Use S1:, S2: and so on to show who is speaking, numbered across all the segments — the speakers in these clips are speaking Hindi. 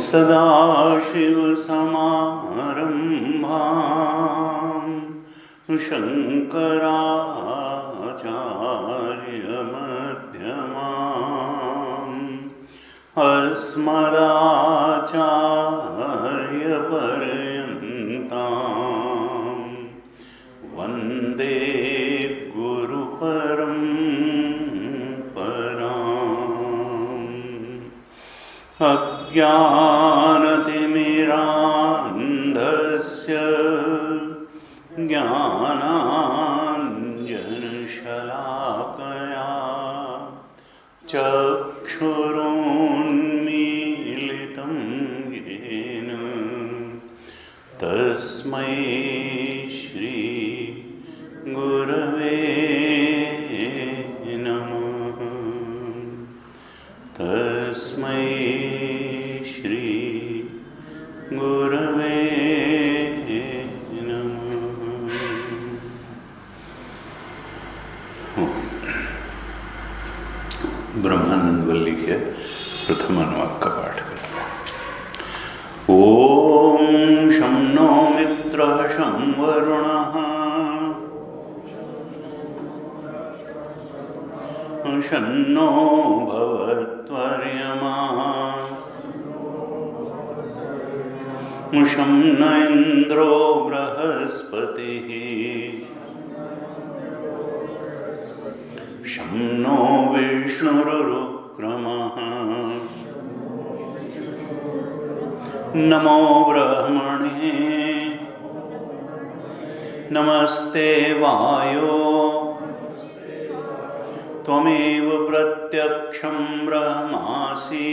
S1: सदाशिवसमारम्भां शङ्कराचार्यमध्यमाम् अस्मदाचार्यपर्यन्तां वन्दे गुरुपरम्पराम्। अज्ञानतिमिरान्धस्य ज्ञानाञ्जनशलाकया चक्षुरुन्मीलितं येन तस्मै श्री गुरवे नमः। तस्मै श्री गुरवे ब्रह्मानंद वल्ली के प्रथम अनुवाक का पाठ करते हैं। ओम शं नो मित्रः शं वरुणः शं नो भवत्वर्यमा शं न इन्द्रो बृहस्पतिः शं नो विष्णुरुक्रमः नमो ब्रह्मणे नमस्ते वायो त्वमेव प्रत्यक्षं ब्रह्मासि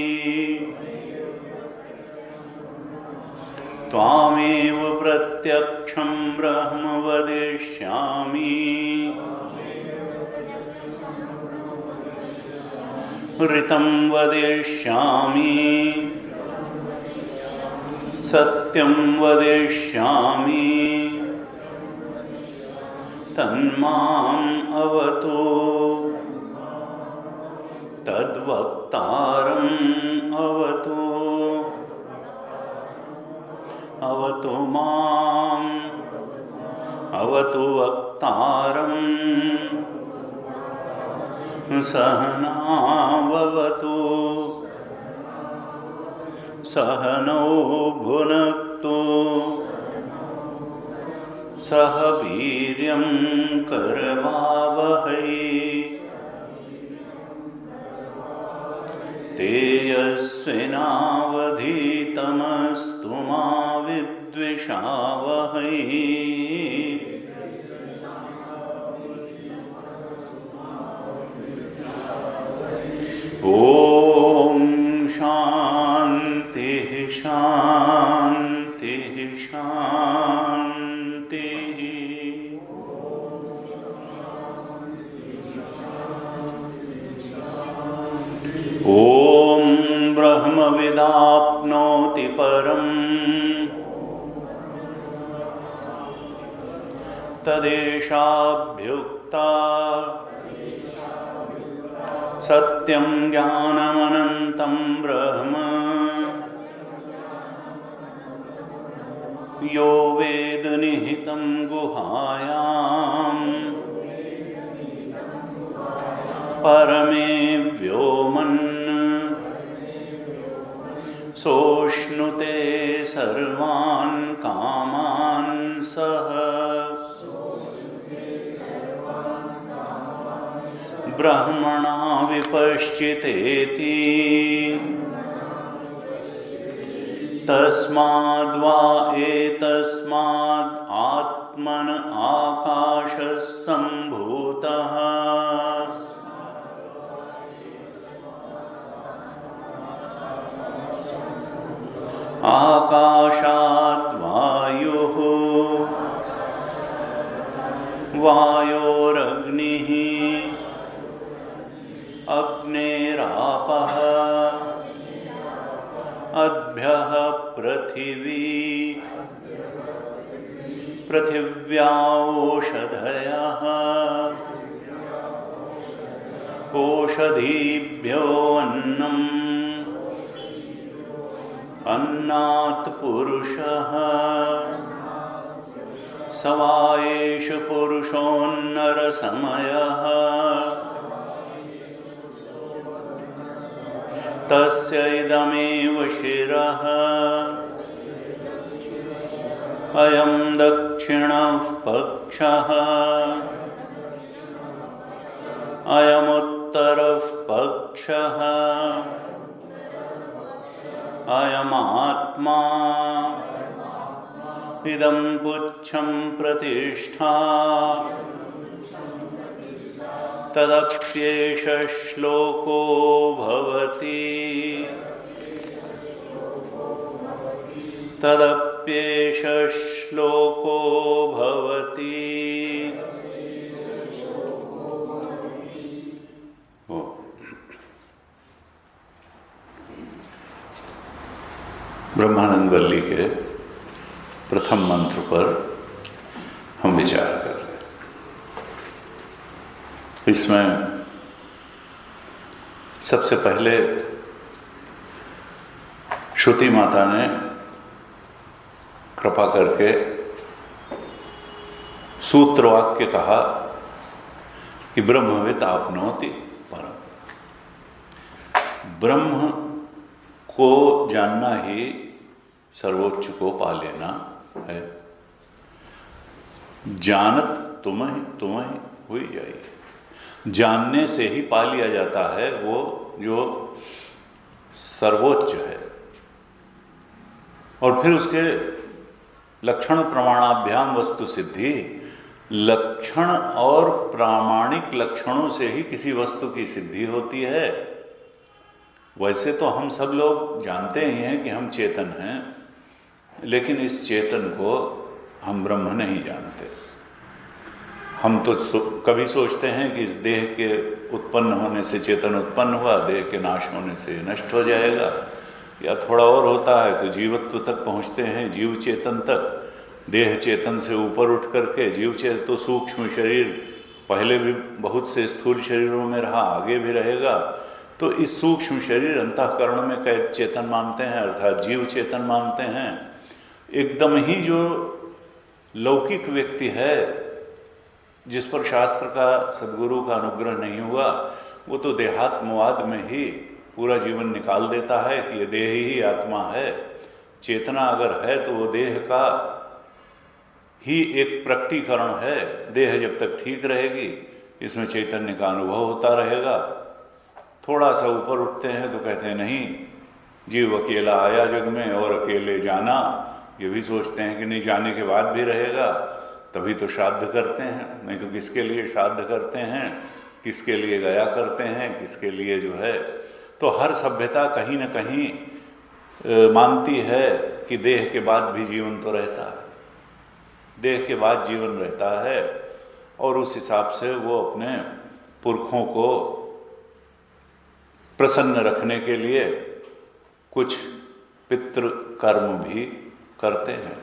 S1: त्वामेव प्रत्यक्षं ब्रह्म वदिष्यामि ऋतं वदिष्यामि सत्यं वदिष्यामि तन्माम् अवतु तद्वक्तारम् अवतु अवतु माम् अवतु वक्तारम् सहनाववतु सहनौ भुनक्तु सह वीर्यं करवावहै तेजस्विनावधीतमस्तु मा विद्विषावहै। ओम शांति शांति शांति। ॐ ब्रह्मविदाप्नोति परम् तदेशाभ्युक्ता सत्यं ज्ञानमनन्तं ब्रह्म यो वेद निहितं गुहायां परमे व्योमन् सोष्णुते सर्वान् कामान् सः ब्रह्मणा विपश्चितेति तस्माद्वा एतस्माद् आत्मन आकाशः सम्भूतः आकाशात् वायुः वायोरग्निः अग्नेरापः अद्भ्यः पृथिवी पृथिव्या ओषधयः ओषधीभ्यो अन्नम् अन्नात् पुरुषः स वा एष पुरुषोन्नरसमयः तस्य इदमेव शिरः अयं दक्षिणः पक्षः अयमुत्तरः पक्षः अयमात्मा इदं पुच्छं प्रतिष्ठा तदप्येष श्लोको भवति तदप्येष श्लोको भवति। ब्रह्मानंद वल्ली के प्रथम मंत्र पर हम विचार कर रहे हैं। इसमें सबसे पहले श्रुति माता ने कृपा करके सूत्रवाक्य कहा कि ब्रह्मवित् आपनोति परम। ब्रह्म को जानना ही सर्वोच्च को पा लेना है। जानत तुम्हें हुई जाएगी। जानने से ही पा लिया जाता है वो जो सर्वोच्च है। और फिर उसके लक्षण प्रमाणाभ्याम वस्तु सिद्धि, लक्षण और प्रामाणिक लक्षणों से ही किसी वस्तु की सिद्धि होती है। वैसे तो हम सब लोग जानते ही हैं कि हम चेतन हैं, लेकिन इस चेतन को हम ब्रह्म नहीं जानते। हम तो कभी सोचते हैं कि इस देह के उत्पन्न होने से चेतन उत्पन्न हुआ, देह के नाश होने से नष्ट हो जाएगा, या थोड़ा और होता है तो जीवत्व तक पहुँचते हैं, जीव चेतन तक। देह चेतन से ऊपर उठ करके जीव चेतन तो सूक्ष्म शरीर पहले भी बहुत से स्थूल शरीरों में रहा, आगे भी रहेगा। तो इस सूक्ष्म शरीर अंतःकरण में कैद चेतन मानते हैं, अर्थात जीव चेतन मानते हैं। एकदम ही जो लौकिक व्यक्ति है जिस पर शास्त्र का सद्गुरु का अनुग्रह नहीं हुआ, वो तो देहात्मवाद में ही पूरा जीवन निकाल देता है कि ये देह ही आत्मा है। चेतना अगर है तो वो देह का ही एक प्रकटीकरण है। देह जब तक ठीक रहेगी इसमें चैतन्य का अनुभव होता रहेगा। थोड़ा सा ऊपर उठते हैं तो कहते हैं नहीं, जीव अकेला आया जग में और अकेले जाना। ये भी सोचते हैं कि नहीं, जाने के बाद भी रहेगा, तभी तो श्राद्ध करते हैं, नहीं तो किसके लिए श्राद्ध करते हैं, किसके लिए गया करते हैं, किसके लिए जो है। तो हर सभ्यता कहीं न कहीं मानती है कि देह के बाद भी जीवन तो रहता है, देह के बाद जीवन रहता है, और उस हिसाब से वो अपने पुरखों को प्रसन्न रखने के लिए कुछ पितृ कर्म भी करते हैं।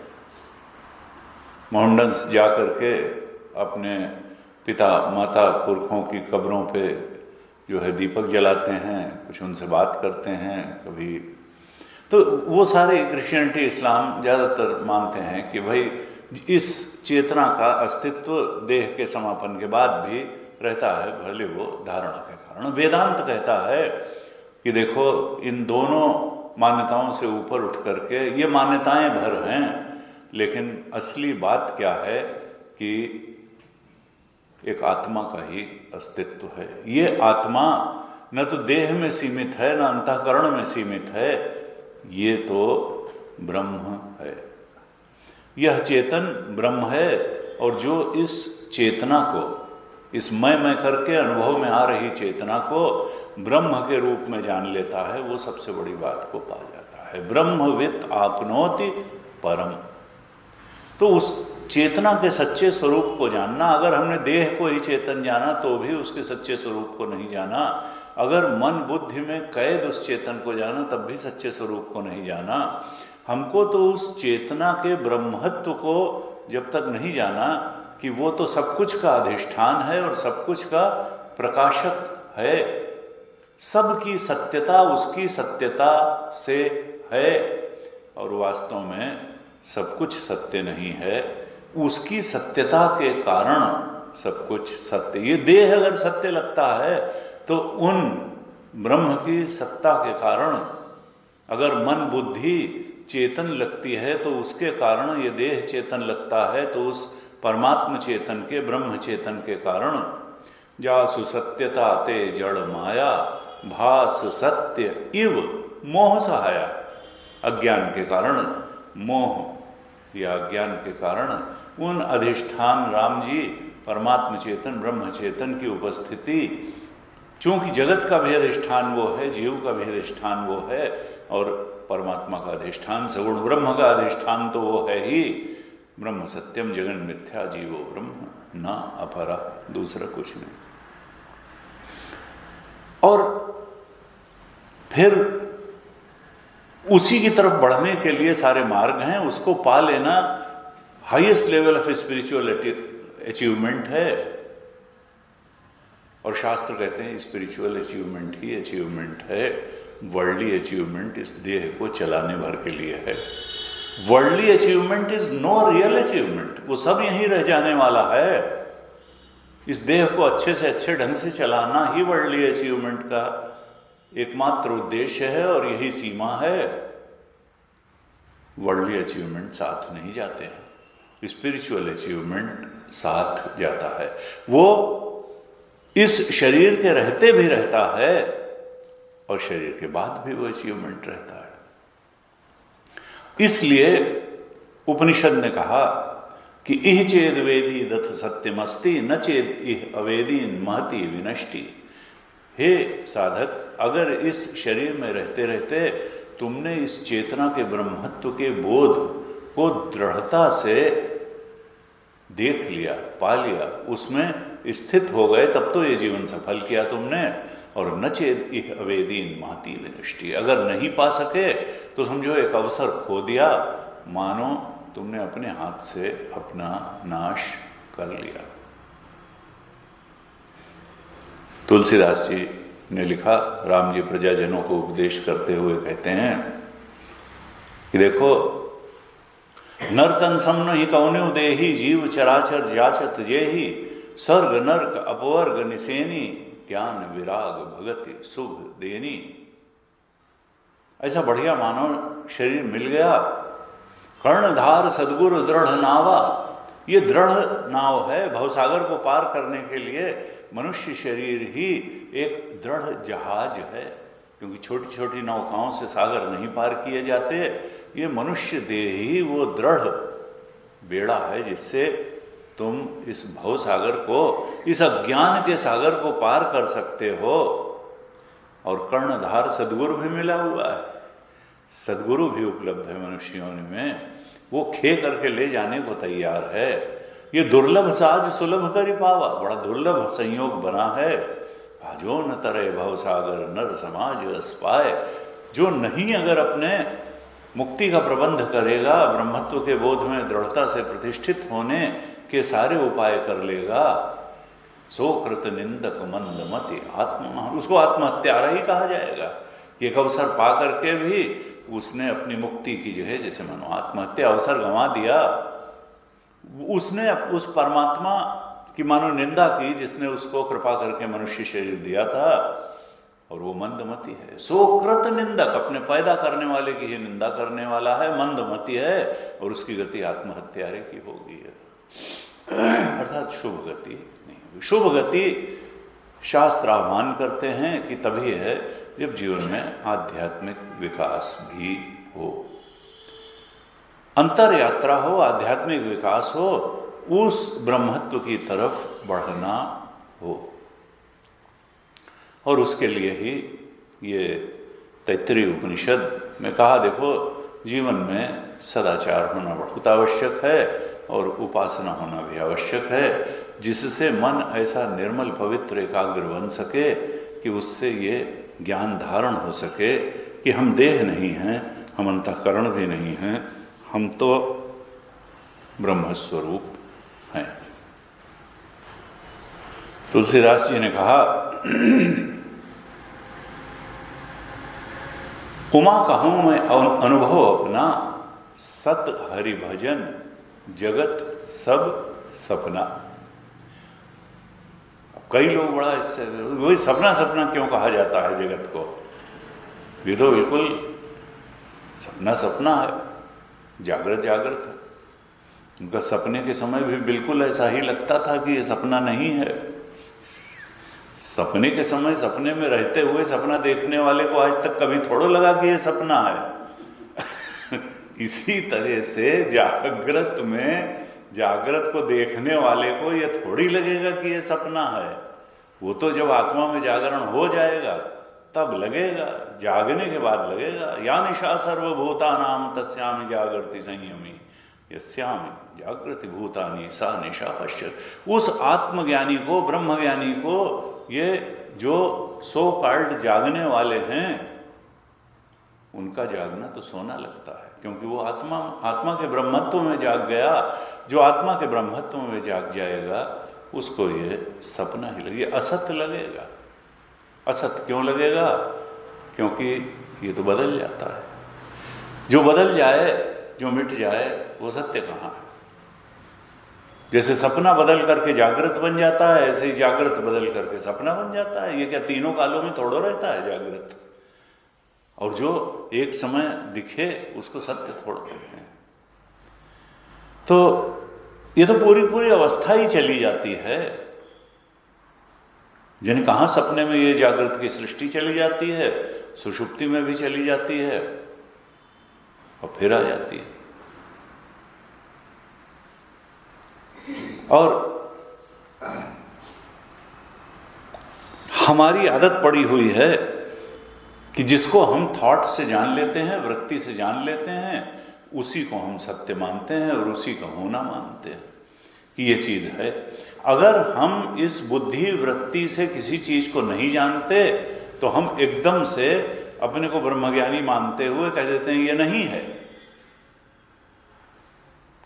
S1: मोहनडंस जा करके अपने पिता माता पुरखों की कब्रों पे जो है दीपक जलाते हैं, कुछ उनसे बात करते हैं कभी। तो वो सारे क्रिश्चियनिटी इस्लाम ज़्यादातर मानते हैं कि भाई इस चेतना का अस्तित्व देह के समापन के बाद भी रहता है, भले वो धारणा के कारण। वेदांत कहता है कि देखो इन दोनों मान्यताओं से ऊपर उठ करके ये मान्यताएं भर हैं, लेकिन असली बात क्या है कि एक आत्मा का ही अस्तित्व है। ये आत्मा न तो देह में सीमित है, न अंतःकरण में सीमित है, ये तो ब्रह्म है। यह चेतन ब्रह्म है, और जो इस चेतना को, इस मैं करके अनुभव में आ रही चेतना को ब्रह्म के रूप में जान लेता है, वो सबसे बड़ी बात को पा जाता है। ब्रह्मवित् आपनोति परम। तो उस चेतना के सच्चे स्वरूप को जानना, अगर हमने देह को ही चेतन जाना तो भी उसके सच्चे स्वरूप को नहीं जाना, अगर मन बुद्धि में कैद उस चेतन को जाना तब भी सच्चे स्वरूप को नहीं जाना। हमको तो उस चेतना के ब्रह्मत्व को जब तक नहीं जाना कि वो तो सब कुछ का अधिष्ठान है और सब कुछ का प्रकाशक है, सब की सत्यता उसकी सत्यता से है, और वास्तव में सब कुछ सत्य नहीं है, उसकी सत्यता के कारण सब कुछ सत्य। ये देह अगर सत्य लगता है तो उन ब्रह्म की सत्ता के कारण, अगर मन बुद्धि चेतन लगती है तो उसके कारण ये देह चेतन लगता है, तो उस परमात्म चेतन के, ब्रह्म चेतन के कारण जासु सत्यता ते जड़ माया भास सत्य इव मोह सहाया। अज्ञान के कारण, मोह या अज्ञान के कारण उन अधिष्ठान राम जी परमात्म चेतन ब्रह्म चेतन की उपस्थिति, चूंकि जगत का भी अधिष्ठान वो है, जीव का भी अधिष्ठान वो है, और परमात्मा का अधिष्ठान सगुण ब्रह्म का अधिष्ठान तो वो है ही। ब्रह्म सत्यम जगन मिथ्या जीवो ब्रह्म न अपरा, दूसरा कुछ नहीं। और फिर उसी की तरफ बढ़ने के लिए सारे मार्ग हैं, उसको पा लेना highest level of spiritual achievement है। और शास्त्र कहते हैं स्पिरिचुअल अचीवमेंट ही अचीवमेंट है, वर्ल्डली अचीवमेंट इस देह को चलाने भर के लिए है। Worldly achievement is no real achievement, वो सब यहीं रह जाने वाला है। इस देह को अच्छे से अच्छे ढंग से चलाना ही वर्ल्डली अचीवमेंट का एकमात्र उद्देश्य है, और यही सीमा है। वर्ल्डली अचीवमेंट साथ नहीं जाते हैं, स्पिरिचुअल अचीवमेंट साथ जाता है। वो इस शरीर के रहते भी रहता है और शरीर के बाद भी वो अचीवमेंट रहता है। इसलिए उपनिषद ने कहा कि इह चेद वेदी दथ सत्यमस्ति न चेद इह अवेदी महति विनष्टि। हे साधक, अगर इस शरीर में रहते रहते तुमने इस चेतना के ब्रह्मत्व के बोध को दृढ़ता से देख लिया, पा लिया, उसमें स्थित हो गए, तब तो ये जीवन सफल किया तुमने। और न चेद इह अवेदीन महति विनष्टि, अगर नहीं पा सके तो समझो एक अवसर खो दिया, मानो तुमने अपने हाथ से अपना नाश कर लिया। तुलसीदास जी ने लिखा, राम जी प्रजाजनों को उपदेश करते हुए कहते हैं कि देखो, नर्तन समन ही कौन्यु देही जीव चराचर जाचत जेही स्वर्ग नर्क अपवर्ग निसेनी ज्ञान विराग भगति शुभ देनी। ऐसा बढ़िया मानव शरीर मिल गया, कर्णधार सदगुरु दृढ़ नावा। ये दृढ़ नाव है, भवसागर को पार करने के लिए मनुष्य शरीर ही एक दृढ़ जहाज है, क्योंकि छोटी छोटी नौकाओं से सागर नहीं पार किए जाते। ये मनुष्य देह ही वो दृढ़ बेड़ा है जिससे तुम इस भव सागर को, इस अज्ञान के सागर को पार कर सकते हो। और कर्णधार सदगुरु भी मिला हुआ है, सद्गुरु भी उपलब्ध है मनुष्य योनि में, वो खे करके ले जाने को तैयार है। ये दुर्लभ साज सुलभ करि पावा, बड़ा दुर्लभ संयोग बना है। जो न तरे भवसागर नर समाज रस पाए, जो नहीं अगर अपने मुक्ति का प्रबंध करेगा, ब्रह्मत्व के बोध में दृढ़ता से प्रतिष्ठित होने के सारे उपाय कर लेगा, सो कृत निंदक मंदमति आत्मा, उसको आत्महत्यारा ही कहा जाएगा। एक अवसर पा करके भी उसने अपनी मुक्ति की जो है, जैसे मानो आत्महत्या अवसर गंवा दिया, उसने उस परमात्मा की मानो निंदा की जिसने उसको कृपा करके मनुष्य शरीर दिया था, और वो मंदमति है। सो कृत निंदक, अपने पैदा करने वाले की ही निंदा करने वाला है, मंदमति है, और उसकी गति आत्महत्यारे की होगी है। अर्थात शुभ गति नहीं। शुभ गति शास्त्र आह्वान करते हैं कि तभी है जब जीवन में आध्यात्मिक विकास भी हो, अंतर यात्रा हो, आध्यात्मिक विकास हो, उस ब्रह्मत्व की तरफ बढ़ना हो। और उसके लिए ही ये तैत्तिरीय उपनिषद में कहा, देखो जीवन में सदाचार होना बहुत आवश्यक है और उपासना होना भी आवश्यक है, जिससे मन ऐसा निर्मल पवित्र एकाग्र बन सके कि उससे ये ज्ञान धारण हो सके कि हम देह नहीं हैं, हम अंतःकरण भी नहीं हैं, हम तो ब्रह्मस्वरूप हैं। तुलसीदास जी ने कहा, उमा कहूं मैं अनुभव अपना, सत हरि भजन जगत सब सपना। कई लोग बड़ा इससे, वही सपना सपना क्यों कहा जाता है जगत को? ये तो बिल्कुल सपना सपना है, जागृत जागृत है। उनका सपने के समय भी बिल्कुल ऐसा ही लगता था कि ये सपना नहीं है। सपने के समय सपने में रहते हुए सपना देखने वाले को आज तक कभी थोड़ा लगा कि ये सपना है। इसी तरह से जागृत में, जागृत को देखने वाले को ये थोड़ी लगेगा कि ये सपना है। वो तो जब आत्मा में जागरण हो जाएगा तब लगेगा, जागने के बाद लगेगा। या निशा सर्वभूतानां तस्यामि जागृति संयमी यस्यामि जागृति भूतानि सा निशा पश्यत्। उस आत्मज्ञानी को, ब्रह्मज्ञानी को, ये जो सो कॉल्ड जागने वाले हैं, उनका जागना तो सोना लगता है, क्योंकि वो आत्मा के ब्रह्मत्व में जाग गया। जो आत्मा के ब्रह्मत्व में जाग जाएगा उसको ये सपना ही लगेगा, असत्य लगेगा। असत्य क्यों लगेगा? क्योंकि ये तो बदल जाता है। जो बदल जाए, जो मिट जाए, वो सत्य कहाँ है? जैसे सपना बदल करके जागृत बन जाता है, ऐसे ही जागृत बदल करके सपना बन जाता है। ये क्या तीनों कालों में थोड़ा रहता है जागृत? और जो एक समय दिखे उसको सत्य थोड़ा कहते हैं। तो ये तो पूरी पूरी अवस्था ही चली जाती है। जिन्हें कहाँ सपने में ये जागृत की सृष्टि चली जाती है, सुषुप्ति में भी चली जाती है और फिर आ जाती है। और हमारी आदत पड़ी हुई है कि जिसको हम थॉट से जान लेते हैं, वृत्ति से जान लेते हैं, उसी को हम सत्य मानते हैं और उसी का होना मानते हैं कि ये चीज है। अगर हम इस बुद्धि वृत्ति से किसी चीज को नहीं जानते तो हम एकदम से अपने को ब्रह्मज्ञानी मानते हुए कह देते हैं ये नहीं है।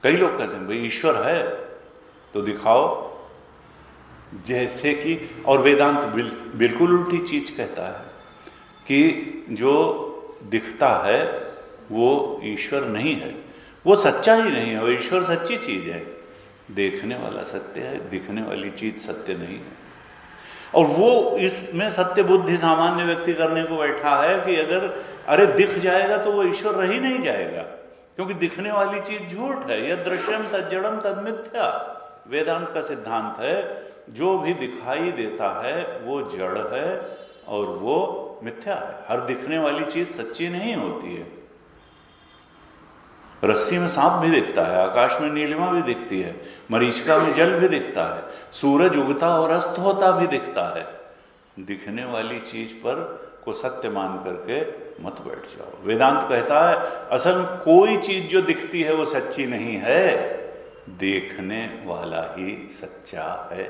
S1: कई लोग कहते हैं भाई ईश्वर है तो दिखाओ, जैसे कि, और वेदांत बिल्कुल उल्टी चीज कहता है कि जो दिखता है वो ईश्वर नहीं है, वो सच्चा ही नहीं है। वो ईश्वर सच्ची चीज है, देखने वाला सत्य है, दिखने वाली चीज सत्य नहीं है। और वो इसमें सत्य बुद्धि सामान्य व्यक्ति करने को बैठा है कि अगर अरे दिख जाएगा तो वो ईश्वर रह ही नहीं जाएगा, क्योंकि दिखने वाली चीज झूठ है। यह दृश्यम तज्जड़म तद मिथ्या, वेदांत का सिद्धांत है। जो भी दिखाई देता है वो जड़ है और वो मिथ्या है। हर दिखने वाली चीज सच्ची नहीं होती है। रस्सी में सांप भी दिखता है, आकाश में नीलिमा भी दिखती है, मरीचिका में जल भी दिखता है, सूरज उगता और अस्त होता भी दिखता है। दिखने वाली चीज पर को सत्य मान करके मत बैठ जाओ। वेदांत कहता है असल में कोई चीज जो दिखती है वो सच्ची नहीं है, देखने वाला ही सच्चा है।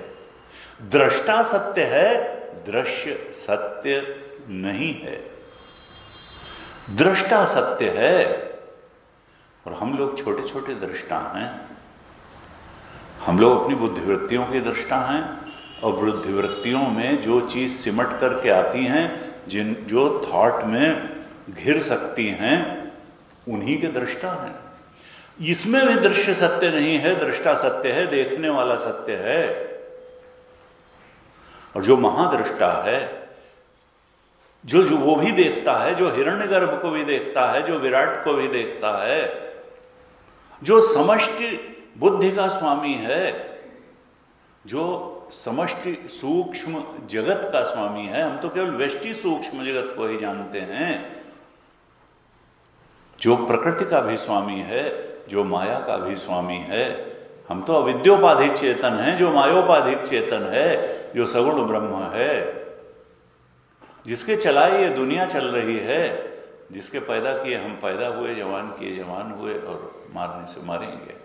S1: दृष्टा सत्य है, दृश्य सत्य नहीं है। दृष्टा सत्य है और हम लोग छोटे छोटे दृष्टा हैं। हम लोग अपनी बुद्धिवृत्तियों के दृष्टा हैं और बुद्धिवृत्तियों में जो चीज सिमट करके आती हैं, जो थॉट में घिर सकती हैं, उन्हीं के दृष्टा हैं। इसमें भी दृश्य सत्य नहीं है, दृष्टा सत्य है, देखने वाला सत्य है। और जो महादृष्टा है, जो वो भी देखता है, जो हिरण्यगर्भ को भी देखता है, जो विराट को भी देखता है, जो समष्टि बुद्धि का स्वामी है, जो समष्टि सूक्ष्म जगत का स्वामी है। हम तो केवल व्यष्टि सूक्ष्म जगत को ही जानते हैं। जो प्रकृति का भी स्वामी है, जो माया का भी स्वामी है। हम तो अविद्योपाधिक चेतन हैं, जो मायोपाधिक चेतन है, जो सगुण ब्रह्म है, जिसके चलाए ये दुनिया चल रही है, जिसके पैदा किए हम पैदा हुए, जवान किए जवान हुए और मारने से मारेंगे।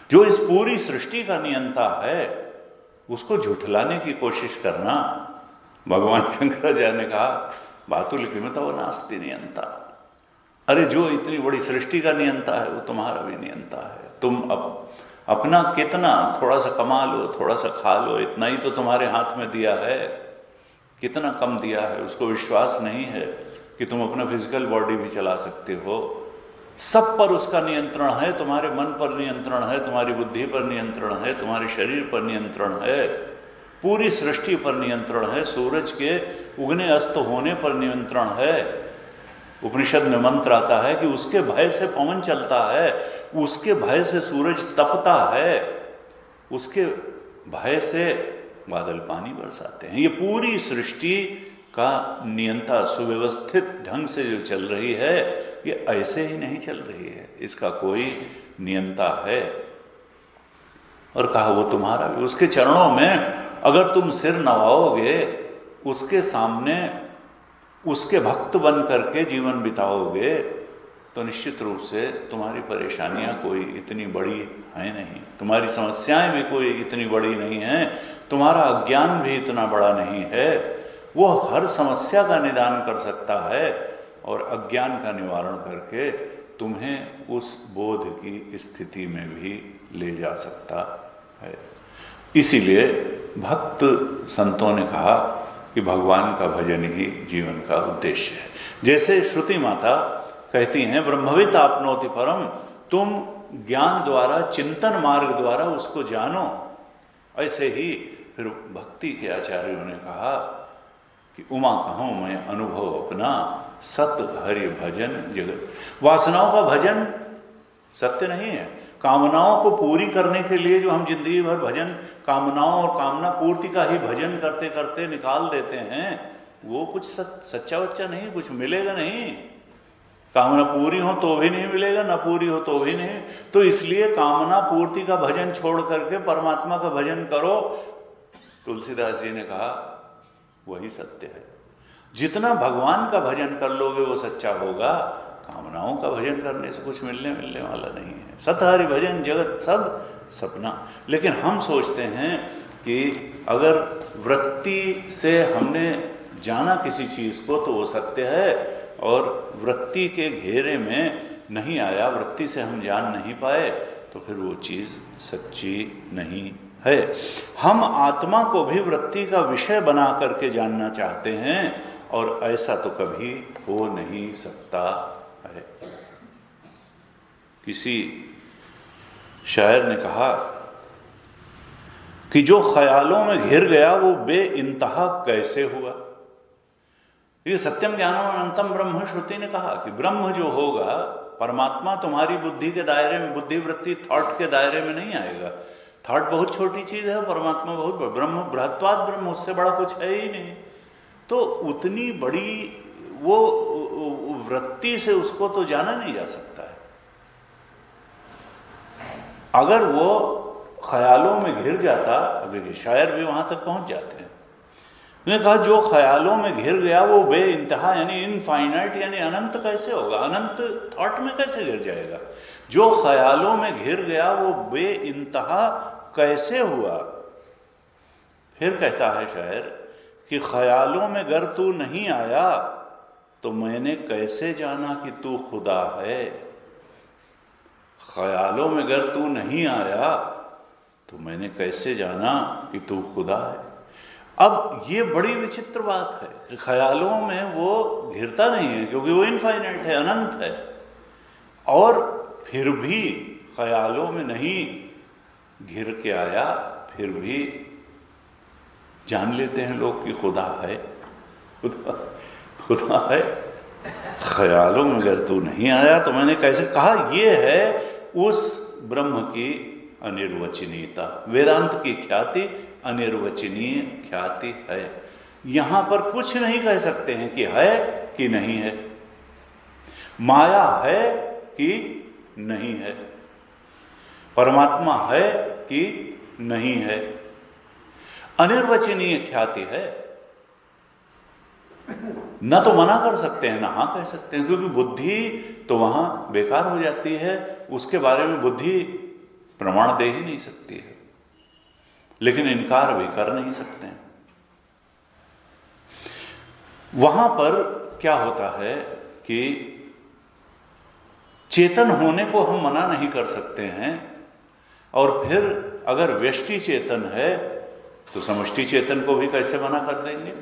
S1: जो इस पूरी सृष्टि का नियंता है, उसको झुठलाने की कोशिश करना। भगवान शंकराचार्य ने कहा बातुल किमता वो नास्ति नियंता। अरे जो इतनी बड़ी सृष्टि का नियंता है वो तुम्हारा भी नियंता है। तुम अपना कितना, थोड़ा सा कमा लो, थोड़ा सा खा लो, इतना ही तो तुम्हारे हाथ में दिया है। कितना कम दिया है, उसको विश्वास नहीं है कि तुम अपना फिजिकल बॉडी भी चला सकते हो। सब पर उसका नियंत्रण है। तुम्हारे मन पर नियंत्रण है, तुम्हारी बुद्धि पर नियंत्रण है, तुम्हारे शरीर पर नियंत्रण है, पूरी सृष्टि पर नियंत्रण है, सूरज के उगने अस्त होने पर नियंत्रण है। उपनिषद में मंत्र आता है कि उसके भय से पवन चलता है, उसके भय से सूरज तपता है, उसके भय से बादल पानी बरसाते हैं। ये पूरी सृष्टि का नियंता सुव्यवस्थित ढंग से जो चल रही है, ये ऐसे ही नहीं चल रही है, इसका कोई नियंता है। और कहा वो तुम्हारा भी, उसके चरणों में अगर तुम सिर नवाओगे, उसके सामने उसके भक्त बन करके जीवन बिताओगे, तो निश्चित रूप से तुम्हारी परेशानियां कोई इतनी बड़ी हैं नहीं, तुम्हारी समस्याएं भी कोई इतनी बड़ी नहीं हैं, तुम्हारा अज्ञान भी इतना बड़ा नहीं है। वो हर समस्या का निदान कर सकता है और अज्ञान का निवारण करके तुम्हें उस बोध की स्थिति में भी ले जा सकता है। इसीलिए भक्त संतों ने कहा कि भगवान का भजन ही जीवन का उद्देश्य है। जैसे श्रुति माता कहती हैं ब्रह्मविद आपनोति परम, तुम ज्ञान द्वारा, चिंतन मार्ग द्वारा उसको जानो। ऐसे ही फिर भक्ति के आचार्यों ने कहा कि उमा कहूँ मैं अनुभव अपना, सत हरि भजन जगत। वासनाओं का भजन सत्य नहीं है। कामनाओं को पूरी करने के लिए जो हम जिंदगी भर भजन, कामनाओं और कामना पूर्ति का ही भजन करते करते निकाल देते हैं, वो कुछ सच्चा बच्चा नहीं, कुछ मिलेगा नहीं। कामना पूरी हो तो भी नहीं मिलेगा, ना पूरी हो तो भी नहीं। तो इसलिए कामना पूर्ति का भजन छोड़ करके परमात्मा का भजन करो। तुलसीदास जी ने कहा वही सत्य है। जितना भगवान का भजन कर लोगे वो सच्चा होगा। कामनाओं का भजन करने से कुछ मिलने वाला नहीं है। सत हरि भजन जगत सब सपना। लेकिन हम सोचते हैं कि अगर वृत्ति से हमने जाना किसी चीज को तो वो सत्य है, और वृत्ति के घेरे में नहीं आया, वृत्ति से हम जान नहीं पाए, तो फिर वो चीज सच्ची नहीं है। हम आत्मा को भी वृत्ति का विषय बना करके जानना चाहते हैं, और ऐसा तो कभी हो नहीं सकता है। किसी शायर ने कहा कि जो ख्यालों में घिर गया वो बेइंतहा कैसे हुआ। ये सत्यम ज्ञानम अनंतम ब्रह्म श्रुति ने कहा कि ब्रह्म जो होगा, परमात्मा तुम्हारी बुद्धि के दायरे में, बुद्धि वृत्ति थॉट के दायरे में नहीं आएगा। थॉट बहुत छोटी चीज है, परमात्मा बहुत बड़ा। ब्रह्म बृहत्वाद ब्रह्म, उससे बड़ा कुछ है ही नहीं। तो उतनी बड़ी वो वृत्ति से उसको तो जाना नहीं जा सकता है। अगर वो ख्यालों में घिर जाता, अभी शायर भी वहां तक पहुंच जाते हैं, उसने कहा जो ख्यालों में घिर गया वो बे इंतहा यानी इनफाइनाइट यानी अनंत कैसे होगा, अनंत थॉट में कैसे गिर जाएगा। जो ख्यालों में घिर गया वो बे इंतहा कैसे हुआ। फिर कहता है शायर कि ख्यालों में गर तू नहीं आया तो मैंने कैसे जाना कि तू खुदा है। ख्यालों में गर तू नहीं आया तो मैंने कैसे जाना कि तू खुदा है। अब ये बड़ी विचित्र बात है कि ख्यालों में वो घिरता नहीं है क्योंकि वो इनफाइनाइट है, अनंत है, और फिर भी ख्यालों में नहीं घिर के आया, फिर भी जान लेते हैं लोग कि खुदा है, खुदा है। ख्यालों में अगर तू नहीं आया तो मैंने कैसे कहा। ये है उस ब्रह्म की अनिर्वचनीयता। वेदांत की ख्याति अनिर्वचनीय ख्याति है। यहां पर कुछ नहीं कह सकते हैं कि है कि नहीं है, माया है कि नहीं है, परमात्मा है कि नहीं है। अनिर्वचनीय ख्याति है। न तो मना कर सकते हैं ना हाँ कह सकते हैं, क्योंकि बुद्धि तो वहां बेकार हो जाती है, उसके बारे में बुद्धि प्रमाण दे ही नहीं सकती है, लेकिन इनकार भी कर नहीं सकते हैं। वहां पर क्या होता है कि चेतन होने को हम मना नहीं कर सकते हैं, और फिर अगर व्यष्टि चेतन है तो समष्टि चेतन को भी कैसे मना कर देंगे।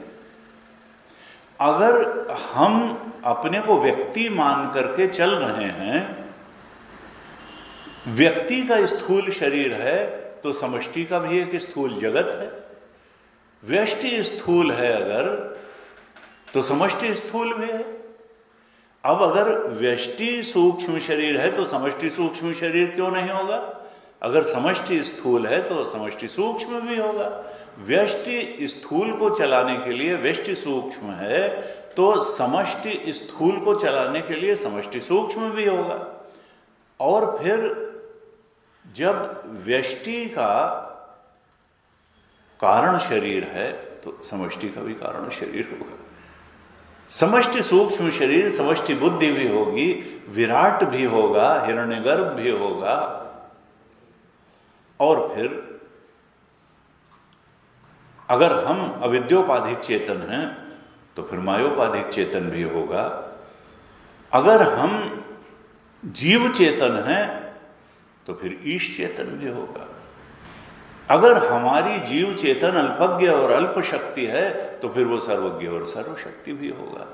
S1: अगर हम अपने को व्यक्ति मान करके चल रहे हैं, व्यक्ति का स्थूल शरीर है तो समष्टि का भी एक स्थूल जगत है। व्यष्टि स्थूल है अगर तो समष्टि स्थूल भी है। अब अगर व्यष्टि सूक्ष्म शरीर है तो समष्टि सूक्ष्म शरीर क्यों नहीं होगा। अगर समष्टि स्थूल है तो समष्टि सूक्ष्म भी होगा। व्यष्टि स्थूल को चलाने के लिए व्यष्टि सूक्ष्म है तो समष्टि स्थूल को चलाने के लिए समष्टि सूक्ष्म भी होगा। और फिर जब व्यष्टि का कारण शरीर है तो समष्टि का भी कारण शरीर होगा। समष्टि सूक्ष्म शरीर, समष्टि बुद्धि भी होगी, विराट भी होगा, हिरण्यगर्भ भी होगा, और फिर अगर हम अविद्योपाधिक चेतन हैं तो फिर मायोपाधिक चेतन भी होगा। अगर हम जीव चेतन हैं तो फिर ईश चेतन भी होगा। अगर हमारी जीव चेतन अल्पज्ञ और अल्प शक्ति है तो फिर वो सर्वज्ञ और सर्वशक्ति भी होगा।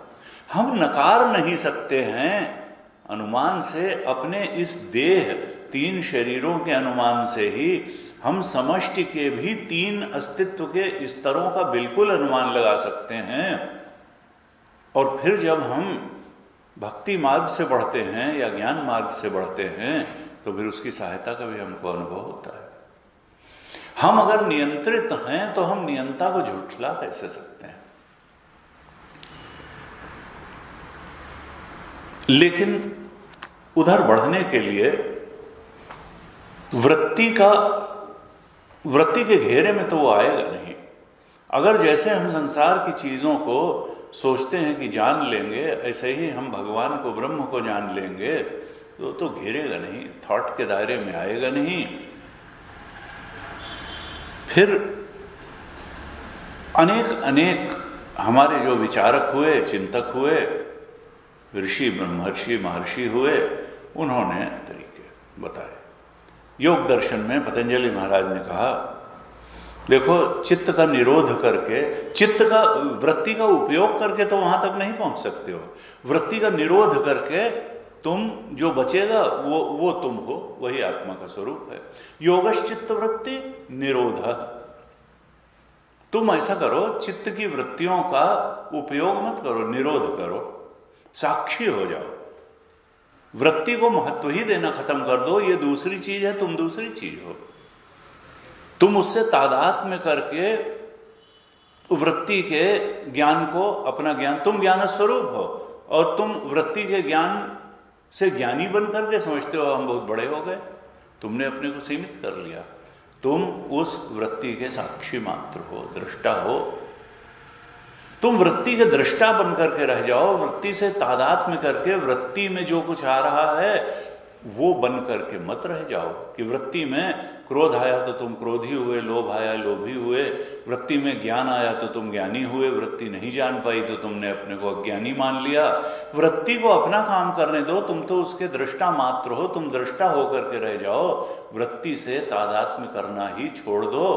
S1: हम नकार नहीं सकते हैं अनुमान से अपने इस देह तीन शरीरों के अनुमान से ही हम समष्टि के भी तीन अस्तित्व के स्तरों का बिल्कुल अनुमान लगा सकते हैं। और फिर जब हम भक्ति मार्ग से बढ़ते हैं या ज्ञान मार्ग से बढ़ते हैं तो फिर उसकी सहायता का भी हमको अनुभव होता है। हम अगर नियंत्रित हैं तो हम नियंता को झुठला कैसे सकते हैं। लेकिन उधर बढ़ने के लिए वृत्ति के घेरे में तो वो आएगा नहीं। अगर जैसे हम संसार की चीजों को सोचते हैं कि जान लेंगे, ऐसे ही हम भगवान को, ब्रह्म को जान लेंगे तो घेरेगा नहीं, थॉट के दायरे में आएगा नहीं। फिर अनेक हमारे जो विचारक हुए, चिंतक हुए, ऋषि, ब्रह्मर्षि, महर्षि हुए, उन्होंने तरीके बताए। योग दर्शन में पतंजलि महाराज ने कहा, देखो चित्त का निरोध करके, चित्त का वृत्ति का उपयोग करके तो वहां तक नहीं पहुंच सकते हो। वृत्ति का निरोध करके तुम जो बचेगा वो तुम हो, वही आत्मा का स्वरूप है। योगश्चित्त वृत्ति निरोध। तुम ऐसा करो, चित्त की वृत्तियों का उपयोग मत करो, निरोध करो, साक्षी हो जाओ। वृत्ति को महत्व ही देना खत्म कर दो, ये दूसरी चीज है, तुम दूसरी चीज हो। तुम उससे तादात्म्य करके वृत्ति के ज्ञान को अपना ज्ञान, तुम ज्ञान स्वरूप हो और तुम वृत्ति के ज्ञान से ज्ञानी बन करके समझते हो हम बहुत बड़े हो गए। तुमने अपने को सीमित कर लिया। तुम उस वृत्ति के साक्षी मात्र हो, दृष्टा हो। तुम वृत्ति के दृष्टा बन करके रह जाओ, वृत्ति से तादात्म्य करके वृत्ति में जो कुछ आ रहा है वो बन करके मत रह जाओ कि वृत्ति में क्रोध आया तो तुम क्रोधी हुए, लोभ आया लोभी हुए, वृत्ति में ज्ञान आया तो तुम ज्ञानी हुए, वृत्ति नहीं जान पाई तो तुमने अपने को अज्ञानी मान लिया। वृत्ति को अपना काम करने दो, तुम तो उसके दृष्टा मात्र हो, तुम दृष्टा होकर के रह जाओ, वृत्ति से तादात्म्य करना ही छोड़ दो।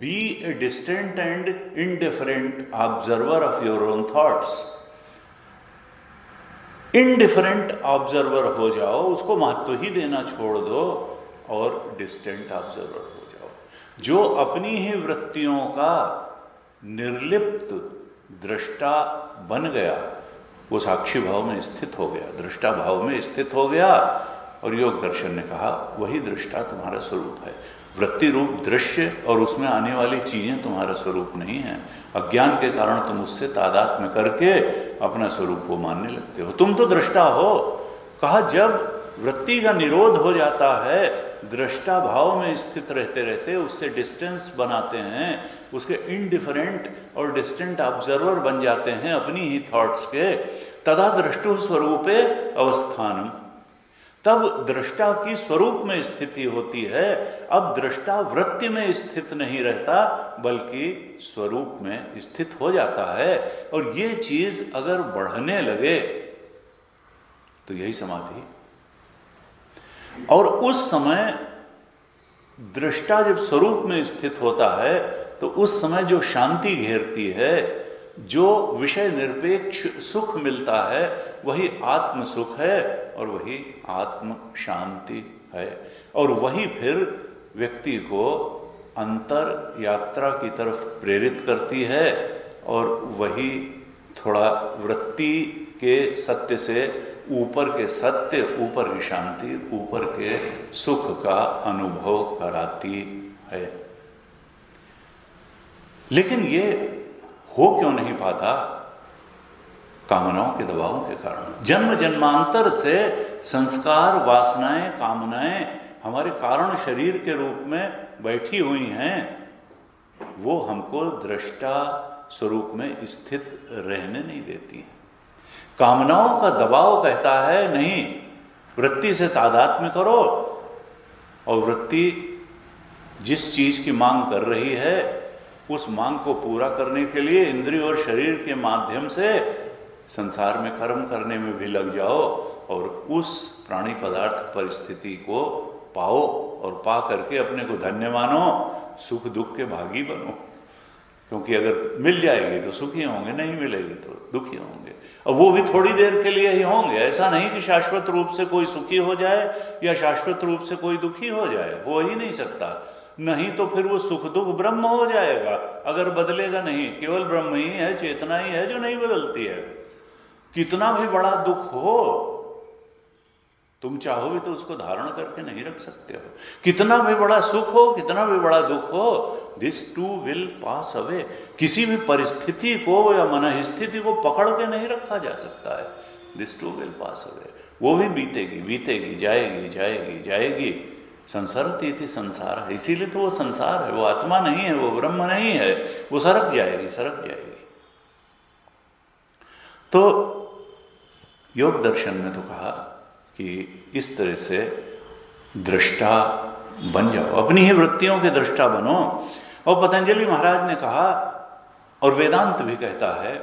S1: Be a distant and indifferent observer of your own thoughts. Indifferent observer हो जाओ, उसको महत्व ही देना छोड़ दो और डिस्टेंट ऑब्जर्वर हो जाओ। जो अपनी ही वृत्तियों का निर्लिप्त दृष्टा बन गया वो साक्षी भाव में स्थित हो गया, दृष्टा भाव में स्थित हो गया। और योग दर्शन ने कहा वही दृष्टा तुम्हारा स्वरूप है। वृत्ति रूप दृश्य और उसमें आने वाली चीजें तुम्हारा स्वरूप नहीं है। अज्ञान के कारण तुम उससे तादात्म्य करके अपना स्वरूप को मानने लगते हो। तुम तो दृष्टा हो। कहा जब वृत्ति का निरोध हो जाता है, दृष्टा भाव में स्थित रहते रहते उससे डिस्टेंस बनाते हैं, उसके इनडिफरेंट और डिस्टेंट ऑब्जर्वर बन जाते हैं अपनी ही थॉट्स के। तदा दृष्टु स्वरूपे अवस्थानम, तब दृष्टा की स्वरूप में स्थिति होती है। अब दृष्टा वृत्ति में स्थित नहीं रहता बल्कि स्वरूप में स्थित हो जाता है। और ये चीज अगर बढ़ने लगे तो यही समाधि। और उस समय दृष्टा जब स्वरूप में स्थित होता है तो उस समय जो शांति घेरती है, जो विषय निरपेक्ष सुख मिलता है, वही आत्म सुख है और वही आत्म शांति है। और वही फिर व्यक्ति को अंतर यात्रा की तरफ प्रेरित करती है और वही थोड़ा वृत्ति के सत्य से ऊपर के सत्य, ऊपर की शांति, ऊपर के सुख का अनुभव कराती है। लेकिन ये हो क्यों नहीं पाता? कामनाओं के दबाव के कारण। जन्म जन्मांतर से संस्कार, वासनाएं, कामनाएं हमारे कारण शरीर के रूप में बैठी हुई हैं, वो हमको दृष्टा स्वरूप में स्थित रहने नहीं देती हैं। कामनाओं का दबाव कहता है नहीं, वृत्ति से तादात्म्य करो। और वृत्ति जिस चीज की मांग कर रही है उस मांग को पूरा करने के लिए इंद्रिय और शरीर के माध्यम से संसार में कर्म करने में भी लग जाओ और उस प्राणी पदार्थ परिस्थिति को पाओ और पा करके अपने को धन्य मानो, सुख दुख के भागी बनो। क्योंकि अगर मिल जाएगी तो सुखी होंगे, नहीं मिलेगी तो दुखी होंगे। और वो भी थोड़ी देर के लिए ही होंगे। ऐसा नहीं कि शाश्वत रूप से कोई सुखी हो जाए या शाश्वत रूप से कोई दुखी हो जाए, हो ही नहीं सकता। नहीं तो फिर वो सुख दुख ब्रह्म हो जाएगा अगर बदलेगा नहीं। केवल ब्रह्म ही है, चेतना ही है जो नहीं बदलती है। कितना भी बड़ा दुख हो तुम चाहो भी तो उसको धारण करके नहीं रख सकते हो। कितना भी बड़ा सुख हो, कितना भी बड़ा दुख हो, this too will pass away. किसी भी परिस्थिति को या मनस्थिति को पकड़ के नहीं रखा जा सकता है। This too will pass away. वो भी बीतेगी, बीतेगी, जाएगी, जाएगी, जाएगी। संसरती थी संसार है, इसीलिए तो वो संसार है। वो आत्मा नहीं है, वो ब्रह्म नहीं है। वो सरक जाएगी, सरक जाएगी। तो योग दर्शन ने तो कहा कि इस तरह से दृष्टा बन जाओ, अपनी ही वृत्तियों के दृष्टा बनो। और पतंजलि महाराज ने कहा, और वेदांत भी कहता है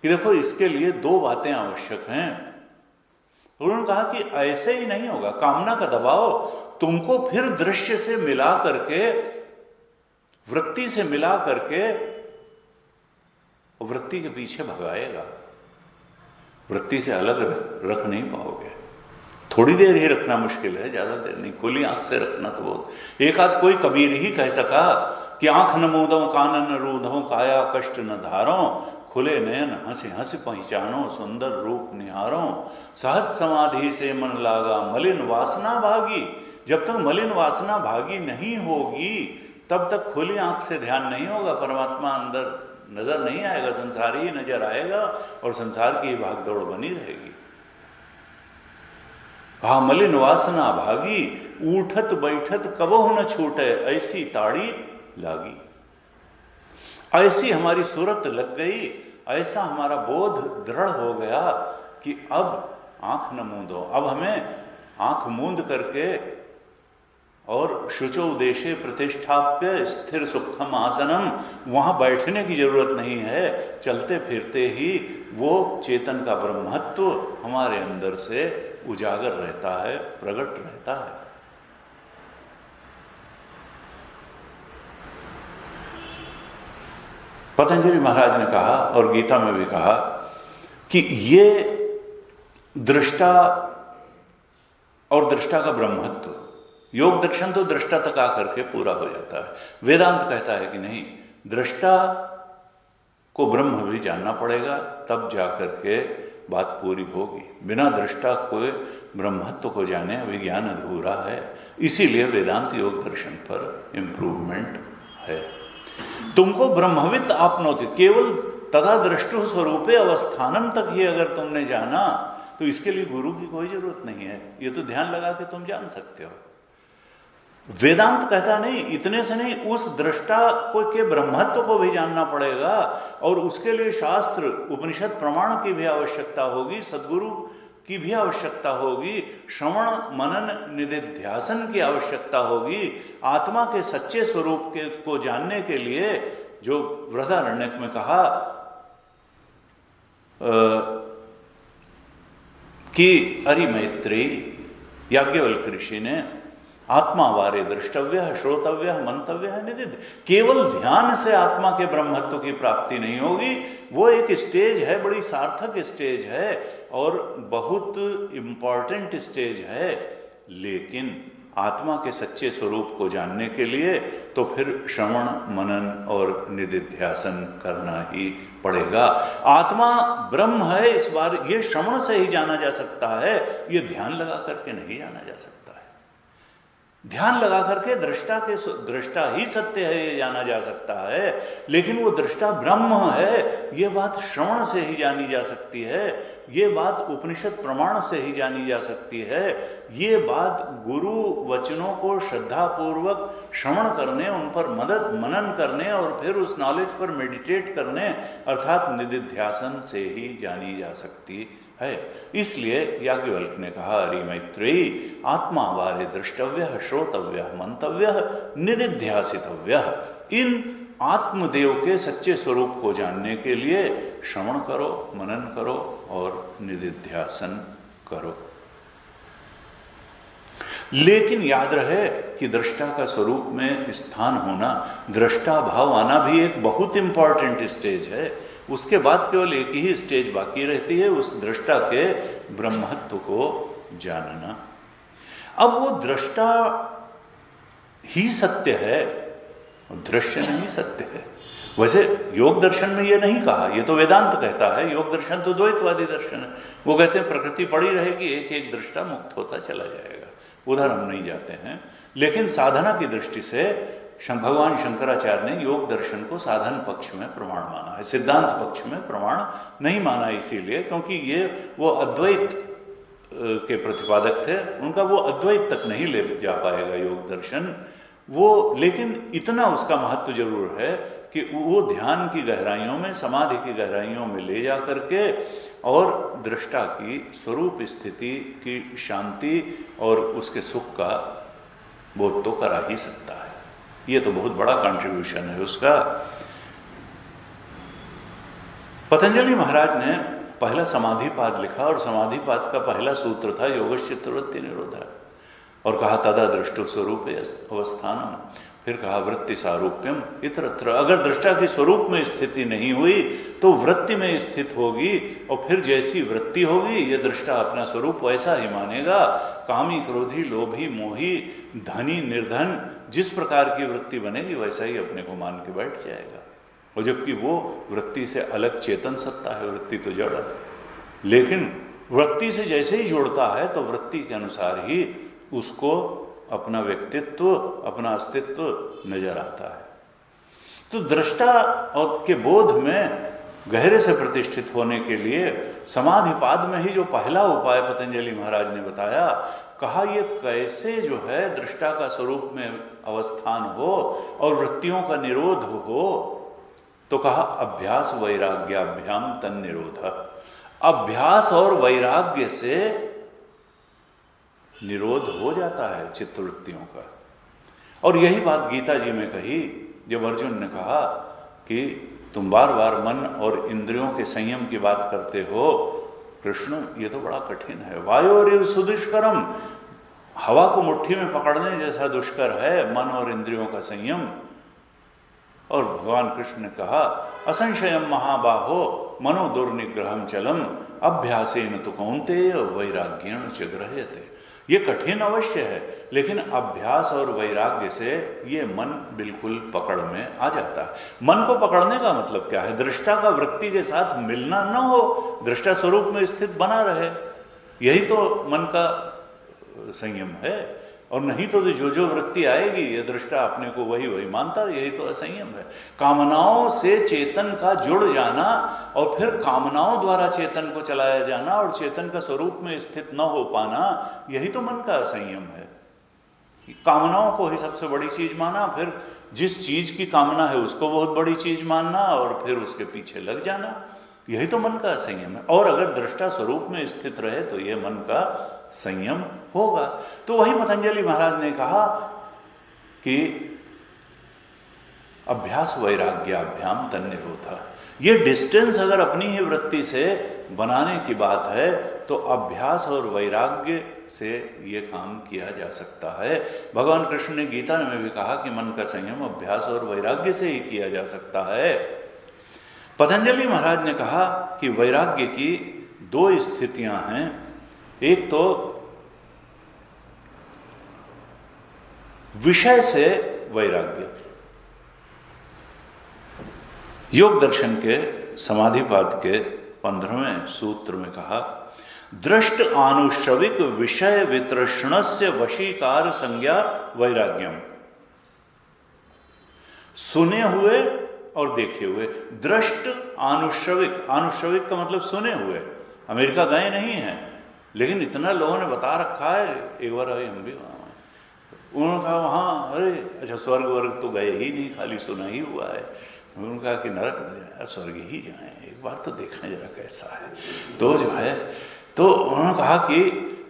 S1: कि देखो इसके लिए दो बातें आवश्यक हैं। उन्होंने कहा कि ऐसे ही नहीं होगा। कामना का दबाव तुमको फिर दृश्य से मिला करके, वृत्ति से मिला करके वृत्ति के पीछे भगाएगा। वृत्ति से अलग रख नहीं पाओगे। थोड़ी देर ही रखना मुश्किल है, ज्यादा देर नहीं। खुली आंख से रखना तो बहुत। एक आध कोई कबीर ही कह सका कि आंख न मूदों, कानन न रूधों, काया कष्ट न धारों, खुले नयन हंसी हंसी पहचानो, सुंदर रूप निहारों, सहज समाधि से मन लागा, मलिन वासना भागी। जब तक मलिन वासना भागी नहीं होगी तब तक खुली आंख से ध्यान नहीं होगा। परमात्मा अंदर नजर नहीं आएगा, संसार ही नजर आएगा और संसार की ही भागदौड़ बनी रहेगी। कहा मलिन वासना भागी, उठत बैठत कबहु न छूटे, ऐसी ताड़ी लागी। ऐसी हमारी सूरत लग गई ऐसा हमारा बोध दृढ़ हो गया कि अब आंख न मूंदो, अब हमें आंख मूंद करके और शुचो उदेशे प्रतिष्ठाप्य स्थिर सुखम आसनम, वहाँ बैठने की जरूरत नहीं है, चलते फिरते ही वो चेतन का ब्रह्मत्व हमारे अंदर से उजागर रहता है, प्रकट रहता है। पतंजलि महाराज ने कहा और गीता में भी कहा कि ये दृष्टा और दृष्टा का ब्रह्मत्व, योग दर्शन तो दृष्टा तक आकर के पूरा हो जाता है। वेदांत कहता है कि नहीं, दृष्टा को ब्रह्म भी जानना पड़ेगा, तब जाकर के बात पूरी होगी। बिना दृष्टा को ब्रह्मत्व को जाने विज्ञान अधूरा है। इसीलिए वेदांत योग दर्शन पर इंप्रूवमेंट है। तुमको ब्रह्मविद आपनोति, केवल तथा दृष्टु स्वरूपे अवस्थानम तक ही अगर तुमने जाना तो इसके लिए गुरु की कोई जरूरत नहीं है, ये तो ध्यान लगा के तुम जान सकते हो। वेदांत कहता नहीं, इतने से नहीं, उस दृष्टा को के ब्रह्मत्व को भी जानना पड़ेगा और उसके लिए शास्त्र उपनिषद प्रमाण की भी आवश्यकता होगी, सद्गुरु की भी आवश्यकता होगी, श्रवण मनन निधिध्यासन की आवश्यकता होगी। आत्मा के सच्चे स्वरूप के को जानने के लिए जो बृहदारण्यक में कहा कि अरि मैत्री याज्ञवल्क्य ऋषि ने आत्मा वारे द्रष्टव्य श्रोतव्य मंतव्य है निधिध्य, केवल ध्यान से आत्मा के ब्रह्मत्व की प्राप्ति नहीं होगी। वो एक स्टेज है, बड़ी सार्थक स्टेज है और बहुत इंपॉर्टेंट स्टेज है, लेकिन आत्मा के सच्चे स्वरूप को जानने के लिए तो फिर श्रवण मनन और निधिध्यासन करना ही पड़ेगा। आत्मा ब्रह्म है, इस बार ये श्रवण से ही जाना जा सकता है, ये ध्यान लगा करके नहीं जाना जा सकता है। ध्यान लगा करके दृष्टा ही सत्य है ये जाना जा सकता है, लेकिन वो दृष्टा ब्रह्म है ये बात श्रवण से ही जानी जा सकती है, ये बात उपनिषद प्रमाण से ही जानी जा सकती है, ये बात गुरु वचनों को श्रद्धापूर्वक श्रवण करने, उन पर मनन करने और फिर उस नॉलेज पर मेडिटेट करने अर्थात निधिध्यासन से ही जानी जा सकती है। इसलिए याज्ञवल्क्य ने कहा अरि मैत्रेयी आत्मा वारे द्रष्टव्य श्रोतव्य मंतव्य निधिध्यासितव्य। इन आत्मदेव के सच्चे स्वरूप को जानने के लिए श्रवण करो, मनन करो और निधिध्यासन करो। लेकिन याद रहे कि दृष्टा का स्वरूप में स्थान होना, दृष्टा भाव आना भी एक बहुत इंपॉर्टेंट स्टेज है। उसके बाद केवल एक ही स्टेज बाकी रहती है, उस दृष्टा के ब्रह्मत्व को जानना। अब वो दृष्टा ही सत्य है, दृश्य नहीं सत्य है। वैसे योग दर्शन में ये नहीं कहा, ये तो वेदांत कहता है। योग दर्शन तो द्वैतवादी दर्शन है, वो कहते हैं प्रकृति पड़ी रहेगी, एक एक दृष्टा मुक्त होता चला जाएगा, उधर हम नहीं जाते हैं। लेकिन साधना की दृष्टि से भगवान शंकराचार्य ने योग दर्शन को साधन पक्ष में प्रमाण माना है, सिद्धांत पक्ष में प्रमाण नहीं माना, इसीलिए क्योंकि ये वो अद्वैत के प्रतिपादक थे, उनका वो अद्वैत तक नहीं ले जा पाएगा योग दर्शन वो। लेकिन इतना उसका महत्व जरूर है कि वो ध्यान की गहराइयों में, समाधि की गहराइयों में ले जा करके और दृष्टा की स्वरूप स्थिति की शांति और उसके सुख का बोध तो करा ही सकता है। ये तो बहुत बड़ा कंट्रीब्यूशन है उसका। पतंजलि महाराज ने पहला समाधिपाद लिखा और समाधिपाद का पहला सूत्र था योगश्चित्तवृत्ति निरोधा, और कहा तदा दृष्टु स्वरूप अवस्थानम, फिर कहा वृत्ति सारूप्यम इतरत्र। अगर दृष्टा की स्वरूप में स्थिति नहीं हुई तो वृत्ति में स्थित होगी, और फिर जैसी वृत्ति होगी ये दृष्टा अपना स्वरूप वैसा ही मानेगा। कामी क्रोधी लोभी मोही धनी निर्धन जिस प्रकार की वृत्ति बनेगी वैसा ही अपने को मान के बैठ जाएगा, और जबकि वो वृत्ति से अलग चेतन सत्ता है, वृत्ति तो जड़ है। लेकिन वृत्ति से जैसे ही जुड़ता है तो वृत्ति के अनुसार ही उसको अपना व्यक्तित्व, अपना अस्तित्व नजर आता है। तो दृष्टा और के बोध में गहरे से प्रतिष्ठित होने के लिए समाधिपाद में ही जो पहला उपाय पतंजलि महाराज ने बताया, कहा ये कैसे जो है दृष्टा का स्वरूप में अवस्थान हो और वृत्तियों का निरोध हो, तो कहा अभ्यास वैराग्याभ्याम तन निरोध। अभ्यास और वैराग्य से निरोध हो जाता है चित्तवृत्तियों का। और यही बात गीता जी में कही जब अर्जुन ने कहा कि तुम बार बार मन और इंद्रियों के संयम की बात करते हो कृष्ण, ये तो बड़ा कठिन है। वायोरिव सुदुष्करम, हवा को मुट्ठी में पकड़ने जैसा दुष्कर है मन और इंद्रियों का संयम। और भगवान कृष्ण ने कहा असंशयम महाबाहो मनो दुर्निग्रहम चलम अभ्यासेन तु कौन्तेय वैराग्येण च गृह्यते। ये कठिन अवश्य है, लेकिन अभ्यास और वैराग्य से ये मन बिल्कुल पकड़ में आ जाता है। मन को पकड़ने का मतलब क्या है? दृष्टा का वृत्ति के साथ मिलना न हो, दृष्टा स्वरूप में स्थित बना रहे, यही तो मन का संयम है। और नहीं तो जो जो वृत्ति आएगी ये दृष्टा अपने को वही वही मानता, यही तो असंयम है। कामनाओं से चेतन का जुड़ जाना और फिर कामनाओं द्वारा चेतन को चलाया जाना और चेतन का स्वरूप में स्थित न हो पाना, यही तो मन का असंयम है। कामनाओं को ही सबसे बड़ी चीज माना, फिर जिस चीज की कामना है उसको बहुत बड़ी चीज मानना और फिर उसके पीछे लग जाना, यही तो मन का संयम है। और अगर दृष्टा स्वरूप में स्थित रहे तो यह मन का संयम होगा। तो वही पतंजलि महाराज ने कहा कि अभ्यास वैराग्याभ्याम तन निरोध। ये डिस्टेंस अगर अपनी ही वृत्ति से बनाने की बात है तो अभ्यास और वैराग्य से ये काम किया जा सकता है। भगवान कृष्ण ने गीता में भी कहा कि मन का संयम अभ्यास और वैराग्य से ही किया जा सकता है। पतंजलि महाराज ने कहा कि वैराग्य की दो स्थितियां हैं। एक तो विषय से वैराग्य। योग दर्शन के समाधिपाद के 15वें सूत्र में कहा दृष्ट आनुश्रविक विषय वितृष्णस्य वशीकार संज्ञा वैराग्यम। सुने हुए और देखे हुए, दृष्ट आनुश्रविक, आनुश्रविक का मतलब सुने हुए। अमेरिका गए नहीं हैं लेकिन इतना लोगों ने बता रखा है, एक बार हम भी वहाँ, उन्होंने कहा वहाँ अरे अच्छा स्वर्ग वर्ग तो गए ही नहीं, खाली सुना ही हुआ है। उन्होंने कहा कि नरक न जाए, स्वर्ग ही जाए, एक बार तो देखना जरा कैसा है। तो जो है तो उन्होंने कहा कि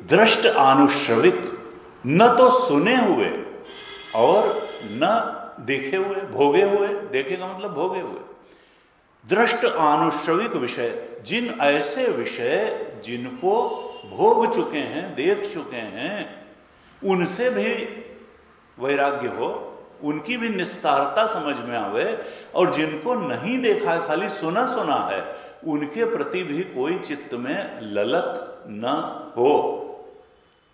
S1: दृष्ट आनुश्रविक, न तो सुने हुए और न देखे हुए, भोगे हुए। देखे का मतलब भोगे हुए। दृष्ट आनुश्रविक विषय, जिन ऐसे विषय जिनको भोग चुके हैं, देख चुके हैं, उनसे भी वैराग्य हो, उनकी भी निस्सारता समझ में आवे। और जिनको नहीं देखा है, खाली सुना सुना है, उनके प्रति भी कोई चित्त में ललक न हो।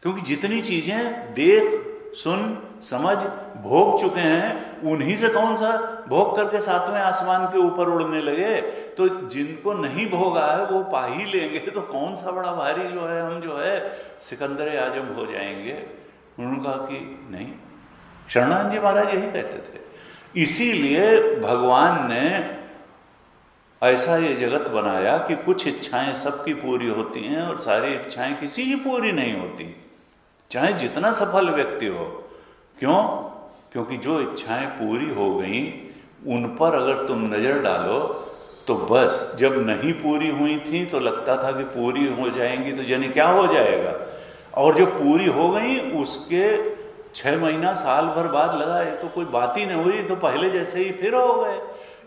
S1: क्योंकि जितनी चीजें देख सुन समझ भोग चुके हैं, उन्हीं से कौन सा भोग करके 7वें आसमान के ऊपर उड़ने लगे। तो जिनको नहीं भोगा है वो पा ही लेंगे, तो कौन सा बड़ा भारी जो है हम जो है सिकंदर आजम हो जाएंगे। उन्होंने कहा कि नहीं, शरणानंद जी महाराज यही कहते थे। इसीलिए भगवान ने ऐसा ये जगत बनाया कि कुछ इच्छाएं सबकी पूरी होती हैं और सारी इच्छाएं किसी की पूरी नहीं होती, चाहे जितना सफल व्यक्ति हो। क्यों? क्योंकि जो इच्छाएं पूरी हो गई उन पर अगर तुम नजर डालो तो बस, जब नहीं पूरी हुई थी तो लगता था कि पूरी हो जाएंगी तो जाने क्या हो जाएगा, और जो पूरी हो गई उसके 6 महीना साल भर बाद लगा ये तो कोई बात ही नहीं हुई, तो पहले जैसे ही फिर हो गए।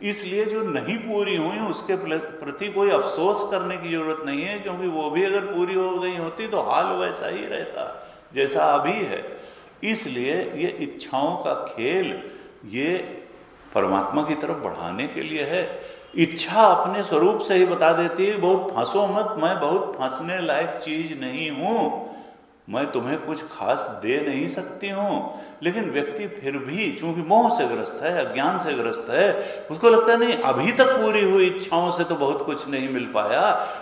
S1: इसलिए जो नहीं पूरी हुई उसके प्रति कोई अफसोस करने की जरूरत नहीं है, क्योंकि वो भी अगर पूरी हो गई होती तो हाल वैसा ही रहता जैसा अभी है। इसलिए ये इच्छाओं का खेल ये परमात्मा की तरफ बढ़ाने के लिए है। इच्छा अपने स्वरूप से ही बता देती है बहुत फंसो मत, मैं बहुत फंसने लायक चीज नहीं हूं, मैं तुम्हें कुछ खास दे नहीं सकती हूं। लेकिन व्यक्ति फिर भी चूंकि मोह से ग्रस्त है, अज्ञान से ग्रस्त है, उसको लगता है नहीं अभी तक पूरी हुई इच्छाओं से तो बहुत कुछ नहीं मिल पाया,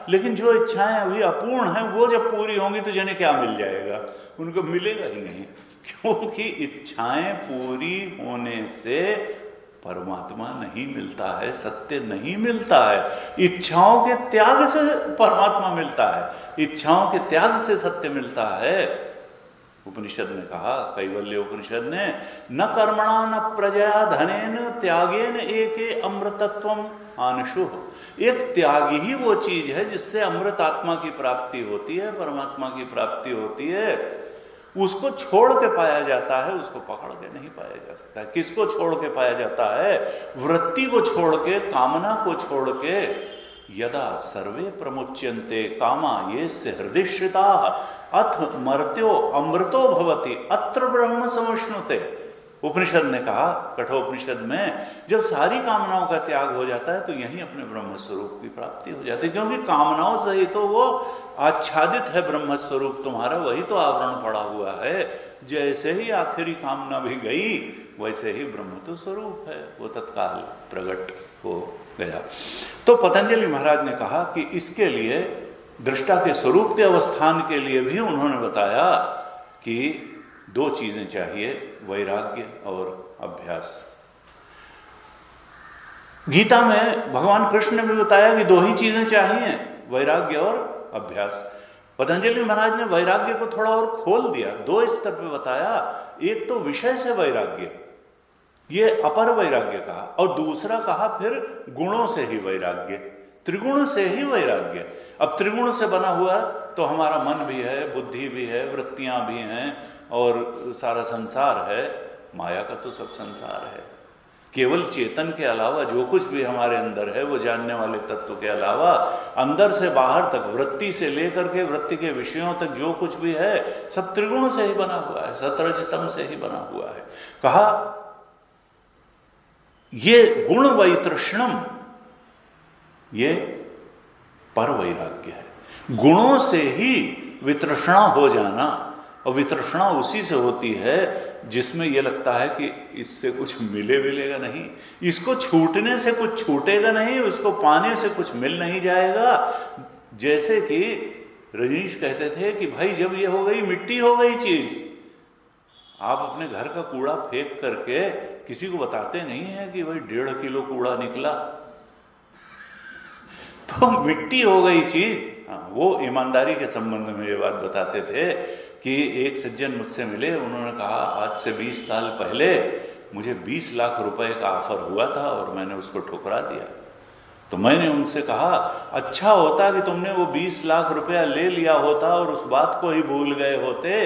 S1: लेकिन जो इच्छाएं अभी अपूर्ण हैं वो जब पूरी होंगी तो जाने क्या मिल जाएगा, उनको मिलेगा ही नहीं। क्योंकि इच्छाएं पूरी होने से परमात्मा नहीं मिलता है, सत्य नहीं मिलता है। इच्छाओं के त्याग से परमात्मा मिलता है, इच्छाओं के त्याग से सत्य मिलता है। उपनिषद ने कहा, कैवल्य उपनिषद ने, न कर्मणा न प्रजया धनेन त्यागेन एके अमृतत्वम आनशुः। एक त्याग ही वो चीज है जिससे अमृत आत्मा की प्राप्ति होती है, परमात्मा की प्राप्ति होती है। उसको छोड़ के पाया जाता है, उसको पकड़ के नहीं पाया जा सकता। किसको छोड़ के पाया जाता है? वृत्ति को छोड़ के, कामना को छोड़ के। यदा सर्वे प्रमुच्यन्ते कामा ये से हृदयश्रिता अथ मर्त्यो अमृतो भवति अत्र ब्रह्म समुष्णुते। उपनिषद ने कहा, कठोपनिषद में, जब सारी कामनाओं का त्याग हो जाता है तो यहीं अपने ब्रह्म स्वरूप की प्राप्ति हो जाती है। क्योंकि कामनाओं से ही तो वो आच्छादित है ब्रह्म स्वरूप तुम्हारा, वही तो आवरण पड़ा हुआ है। जैसे ही आखिरी कामना भी गई वैसे ही ब्रह्म तो स्वरूप है, वो तत्काल प्रकट हो गया। तो पतंजलि महाराज ने कहा कि इसके लिए दृष्टा के स्वरूप के अवस्थान के लिए भी उन्होंने बताया कि दो चीजें चाहिए, वैराग्य और अभ्यास। गीता में भगवान कृष्ण ने भी बताया कि दो ही चीजें चाहिए, वैराग्य और अभ्यास। पतंजलि महाराज ने वैराग्य को थोड़ा और खोल दिया, दो स्तर पे बताया। एक तो विषय से वैराग्य, ये अपर वैराग्य कहा, और दूसरा कहा फिर गुणों से ही वैराग्य, त्रिगुण से ही वैराग्य। अब त्रिगुण से बना हुआ तो हमारा मन भी है, बुद्धि भी है, वृत्तियां भी हैं और सारा संसार है। माया का तो सब संसार है। केवल चेतन के अलावा जो कुछ भी हमारे अंदर है, वो जानने वाले तत्व के अलावा अंदर से बाहर तक, वृत्ति से लेकर के वृत्ति के विषयों तक जो कुछ भी है सब त्रिगुण से ही बना हुआ है, सतरजतम से ही बना हुआ है। कहा ये गुण वैतृष्णम, ये पर वैराग्य है। गुणों से ही वितृष्णा हो जाना, और वितृष्णा उसी से होती है जिसमें यह लगता है कि इससे कुछ मिलेगा नहीं, इसको छूटने से कुछ छूटेगा नहीं, इसको पाने से कुछ मिल नहीं जाएगा। जैसे कि रजनीश कहते थे कि भाई जब ये हो गई, मिट्टी हो गई चीज, आप अपने घर का कूड़ा फेंक करके किसी को बताते नहीं है कि भाई 1.5 किलो कूड़ा निकला, तो मिट्टी हो गई चीज। वो ईमानदारी के संबंध में ये बात बताते थे कि एक सज्जन मुझसे मिले, उन्होंने कहा आज से 20 साल पहले मुझे 20 लाख रुपए का ऑफर हुआ था और मैंने उसको ठुकरा दिया। तो मैंने उनसे कहा अच्छा होता कि तुमने वो 20 लाख रुपया ले लिया होता और उस बात को ही भूल गए होते।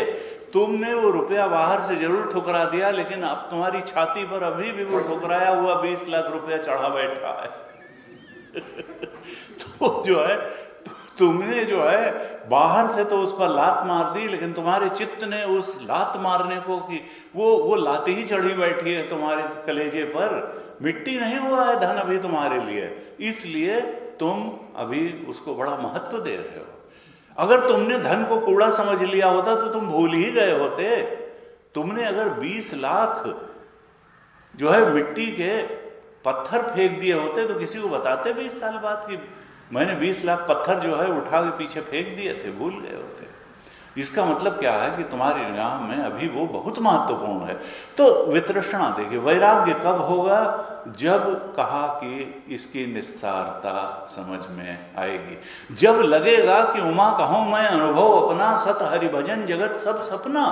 S1: तुमने वो रुपया बाहर से जरूर ठुकरा दिया, लेकिन अब तुम्हारी छाती पर अभी भी वो ठुकराया हुआ 20 लाख रुपया चढ़ा बैठा है। तो जो है तुमने जो है बाहर से तो उस पर लात मार दी, लेकिन तुम्हारे चित्त ने उस लात मारने को कि वो लात ही चढ़ी बैठी है तुम्हारे कलेजे पर। मिट्टी नहीं हुआ है धन अभी तुम्हारे लिए, इसलिए तुम अभी उसको बड़ा महत्व दे रहे हो। अगर तुमने धन को कूड़ा समझ लिया होता तो तुम भूल ही गए होते। तुमने अगर 20 लाख जो है मिट्टी के पत्थर फेंक दिए होते तो किसी को बताते 20 साल बाद कि मैंने 20 लाख पत्थर जो है उठा के पीछे फेंक दिए थे, भूल गए होते। इसका मतलब क्या है कि तुम्हारी निगाह में अभी वो बहुत महत्वपूर्ण है। तो वितृष्णा देखिए, वैराग्य कब होगा? जब कहा कि इसकी निस्सारता समझ में आएगी, जब लगेगा कि उमा कहूं मैं अनुभव अपना, सत हरि भजन जगत सब सपना।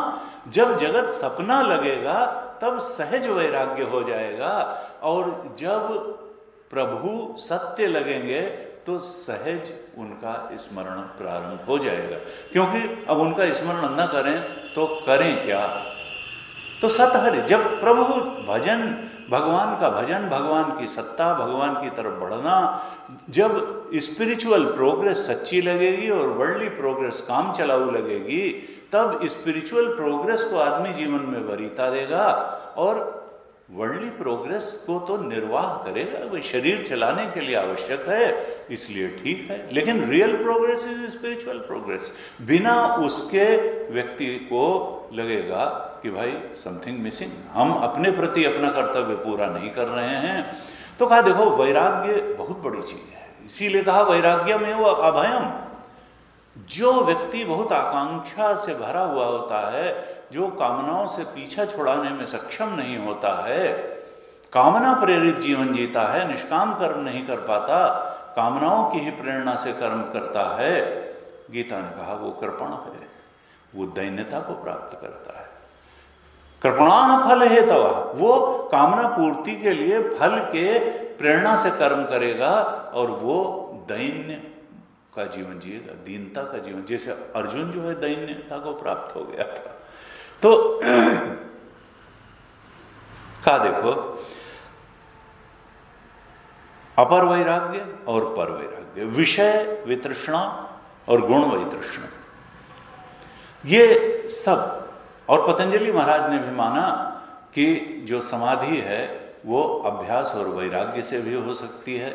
S1: जब जगत सपना लगेगा तब सहज वैराग्य हो जाएगा, और जब प्रभु सत्य लगेंगे तो सहज उनका स्मरण प्रारंभ हो जाएगा। क्योंकि अब उनका स्मरण न करें तो करें क्या? तो सतहरि, जब प्रभु भजन, भगवान का भजन, भगवान की सत्ता, भगवान की तरफ बढ़ना, जब स्पिरिचुअल प्रोग्रेस सच्ची लगेगी और वर्ल्डली प्रोग्रेस काम चलाऊ लगेगी, तब स्पिरिचुअल प्रोग्रेस को आदमी जीवन में वरीयता देगा और वर्ल्डली प्रोग्रेस को तो निर्वाह करेगा। वही शरीर चलाने के लिए आवश्यक है, इसलिए ठीक है। लेकिन real progress is spiritual progress. बिना उसके व्यक्ति को लगेगा कि भाई समथिंग मिसिंग, हम अपने प्रति अपना कर्तव्य पूरा नहीं कर रहे हैं। तो कहा देखो वैराग्य बहुत बड़ी चीज है, इसीलिए कहा वैराग्य में वो अभयम। जो व्यक्ति बहुत आकांक्षा से भरा हुआ होता है, जो कामनाओं से पीछा छुड़ाने में सक्षम नहीं होता है, कामना प्रेरित जीवन जीता है, निष्काम कर्म नहीं कर पाता, कामनाओं की ही प्रेरणा से कर्म करता है, गीता ने कहा वो कृपण है। वो दैन्यता को प्राप्त करता है। कृपणा फल हेतवा, वो कामना पूर्ति के लिए फल के प्रेरणा से कर्म करेगा और वो दैन्य का जीवन जिएगा, दीनता का जीवन। जैसे अर्जुन जो है दैन्यता को प्राप्त हो गया था। तो का देखो, अपर वैराग्य और पर वैराग्य, विषय वितृष्णा और गुण वैतृष्णा, ये सब। और पतंजलि महाराज ने भी माना कि जो समाधि है वो अभ्यास और वैराग्य से भी हो सकती है।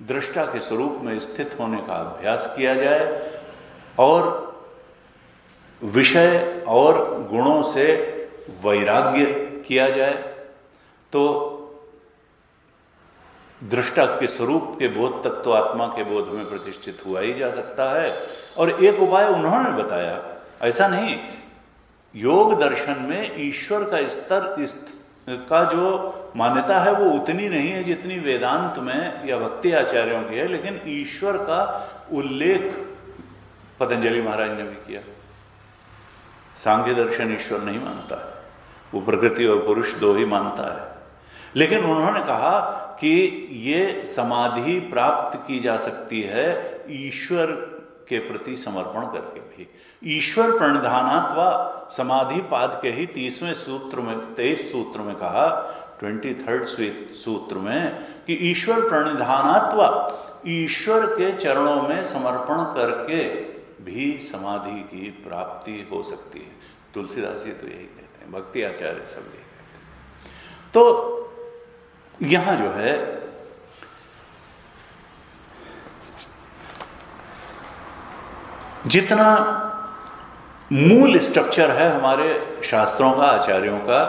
S1: दृष्टा के स्वरूप में स्थित होने का अभ्यास किया जाए और विषय और गुणों से वैराग्य किया जाए तो दृष्टा के स्वरूप के बोध तक तो आत्मा के बोध में प्रतिष्ठित हुआ ही जा सकता है। और एक उपाय उन्होंने बताया, ऐसा नहीं, योग दर्शन में ईश्वर का स्तर का जो मान्यता है वो उतनी नहीं है जितनी वेदांत में या भक्ति आचार्यों की है, लेकिन ईश्वर का उल्लेख पतंजलि महाराज ने भी किया। सांख्य दर्शन ईश्वर नहीं मानता है, वो प्रकृति और पुरुष दो ही मानता है। लेकिन उन्होंने कहा कि ये समाधि प्राप्त की जा सकती है ईश्वर के प्रति समर्पण करके भी। ईश्वर प्रणिधानात्वा समाधि पाद के ही 23वें सूत्र में 23 सूत्र में कहा, 23rd सूत्र में, कि ईश्वर प्रणिधानात्वा, ईश्वर के चरणों में समर्पण करके भी समाधि की प्राप्ति हो सकती है। तुलसीदास जी तो यही कहते हैं, भक्ति आचार्य सब यही कहते हैं। तो यहां जो है जितना मूल स्ट्रक्चर है हमारे शास्त्रों का, आचार्यों का,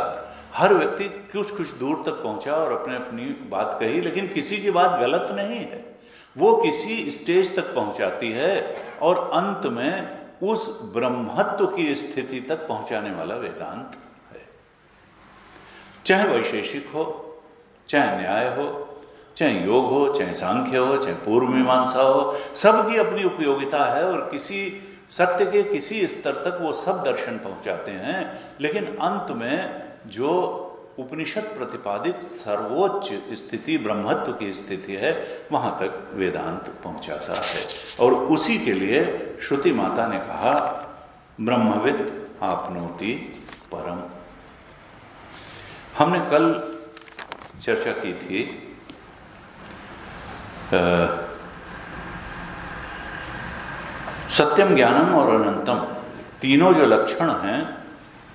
S1: हर व्यक्ति कुछ कुछ दूर तक पहुंचा और अपने अपनी बात कही, लेकिन किसी की बात गलत नहीं है, वो किसी स्टेज तक पहुंचाती है और अंत में उस ब्रह्मत्व की स्थिति तक पहुंचाने वाला वेदांत है। चाहे वैशेषिक हो, चाहे न्याय हो, चाहे योग हो, चाहे सांख्य हो, चाहे पूर्व मीमांसा हो, सबकी अपनी उपयोगिता है और किसी सत्य के किसी स्तर तक वो सब दर्शन पहुंचाते हैं। लेकिन अंत में जो उपनिषद प्रतिपादित सर्वोच्च स्थिति ब्रह्मत्व की स्थिति है, वहां तक वेदांत पहुंचाता है। और उसी के लिए श्रुति माता ने कहा, ब्रह्मविद आपनोति परम। हमने कल चर्चा की थी सत्यम, ज्ञानम और अनंतम, तीनों जो लक्षण हैं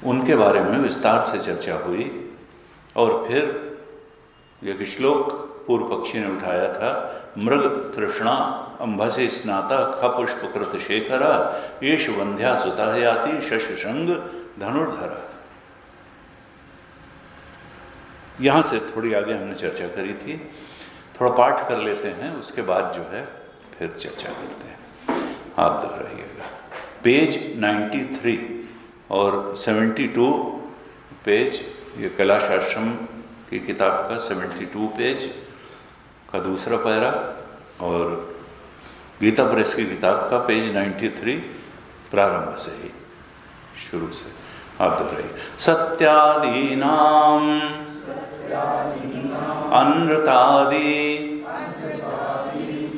S1: उनके बारे में विस्तार से चर्चा हुई। और फिर एक श्लोक पूर्व पक्षी ने उठाया था, मृग तृष्णा अंभसे स्नाता खपुष्पकृत शेखरा येष वंध्या सुता याति शशशंग धनुर्धरा। यहां से थोड़ी आगे हमने चर्चा करी थी, थोड़ा पाठ कर लेते हैं, उसके बाद जो है फिर चर्चा करते हैं। आप दोहराइएगा। पेज 93 और 72 पेज, ये कैलाश आश्रम की किताब का 72 पेज का दूसरा पैरा और गीता प्रेस की किताब का पेज 93 प्रारंभ से ही, शुरू से आप दोहराइए। सत्यादीनाम अनृतादि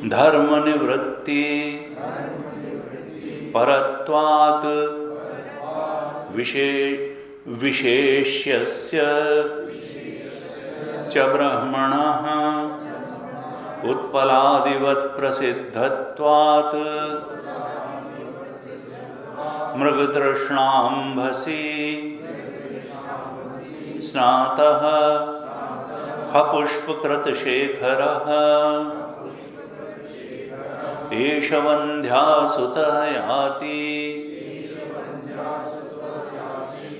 S1: धर्म निवृत्ति परत्वात् विशेष्यस्य च ब्रह्मणः उत्पलादिवत् प्रसिद्धत्वात् मृगतृष्णाम्भसि स्नातः खपुष्पकृतशेखरः एष वन्ध्यासुतः याति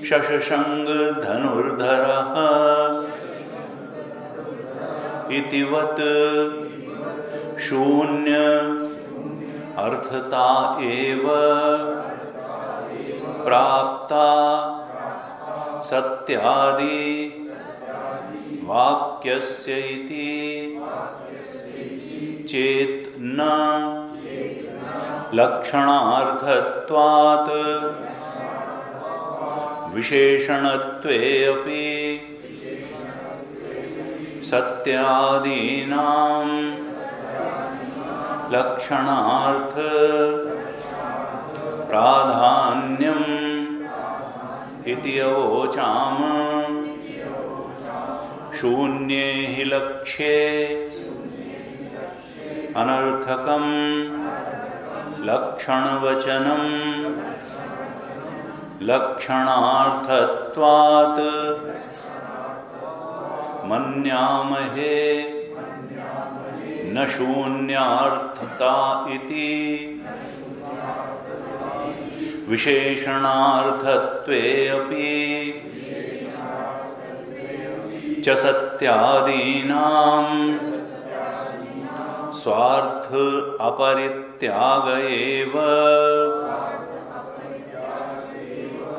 S1: शशशंग धनुर्धरः इतिवत् शून्य अर्थता एव प्राप्ता सत्यादि वाक्यस्य इति चेत् न लक्षणार्थत्वात् विशेषणत्वे अपि सत्यादीनां लक्षणार्थ प्राधान्यम् इति अवोचाम। शून्ये हि लक्ष्ये अनर्थकं लक्षणवचनं लक्षणार्थत्वात् मन्यामहे न शून्यार्थता इति। विशेषणार्थत्वे अपि च सत्यादीनां स्वार्थ अपरित्याग एव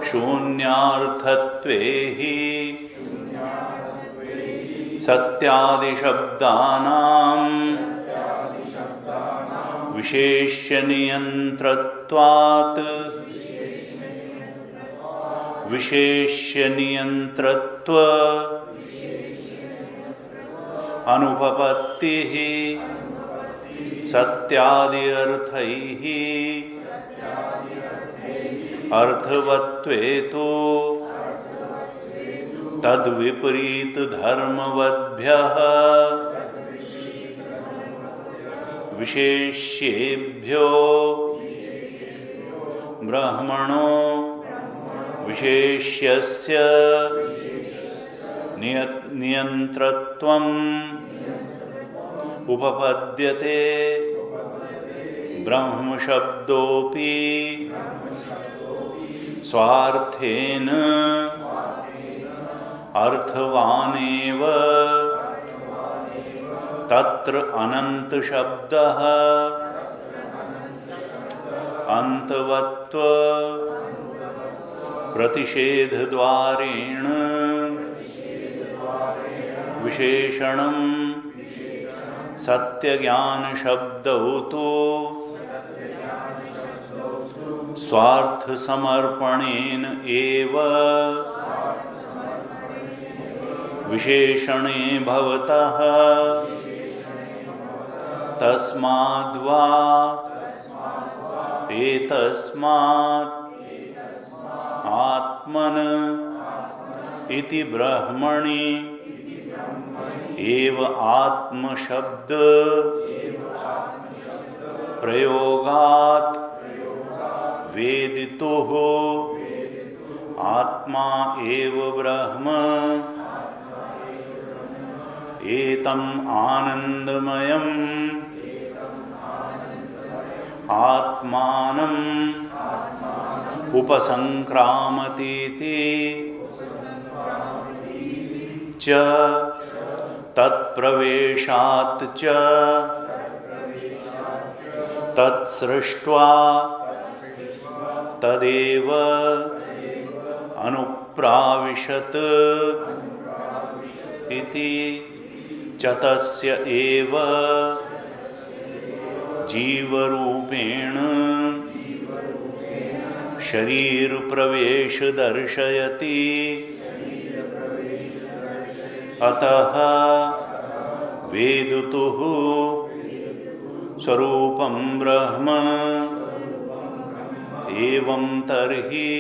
S1: शून्यार्थत्वे हि सत्यादिशब्दानां विशेष्यनियन्त्रत्वात् विशेष्यनियन्त्रत्व अनुपपत्तिः सत्यादि अर्थैः अर्थवत्वे तु तद्विपरीत धर्मवद्भ्यः विशेष्येभ्यो ब्रह्मणो विशेष्यस्य नियन्त्रत्वम् उपपद्यते। ब्रह्मशब्दोऽपि स्वार्थेन अर्थवानेव तत्र अनंत शब्दः अंतवत्व प्रतिषेधद्वारेण विशेषणं सत्यज्ञान शब्दौ तु स्वार्थ समर्पणेन एव विशेषणे भवतः तस्माद्वा एतस्मात् आत्मन इति ब्रह्मणि एव आत्मशब्द प्रयोगात् वेदितुः आत्मा एव ब्रह्म एतम् आनंदमयम् आत्मानम् उपसंक्रामतीति च तत्प्रवेशात् च तत्सृष्ट्वा तदेव अनुप्राविशत् इति च तस्य एव जीवरूपेण शरीर प्रवेश दर्शयति। अतः वेदितुः स्वरूपं ब्रह्म एवं तर्हि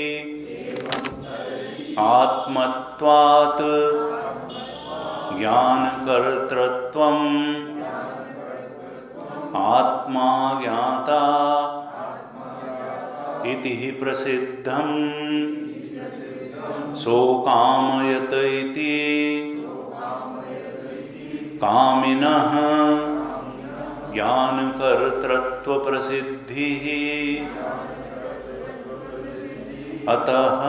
S1: आत्मत्वात् ज्ञानकर्तृत्वम् आत्मा ज्ञाता इति प्रसिद्धम्। सोकामयत इति कामिनः ज्ञानकर्तृत्व प्रसिद्धिः। अतः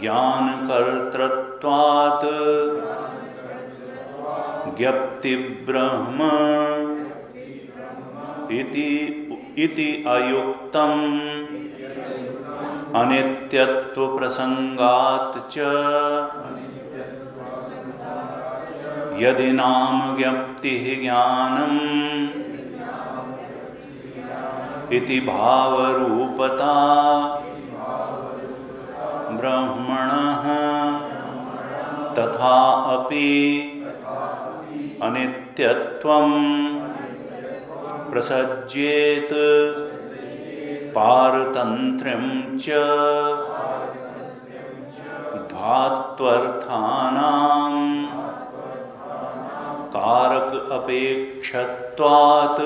S1: ज्ञानकर्तृत्वात् ज्ञप्ति ब्रह्म इति अयुक्तम् अनित्यत्व प्रसंगात् च यदि नाम ज्ञप्तिः ज्ञानम् इति भावरूपता ब्रह्मणः तथा अपि अनित्यत्वं प्रसज्येत पारतन्त्र्यं च धात्वर्थानां कारक अपेक्षत्वात्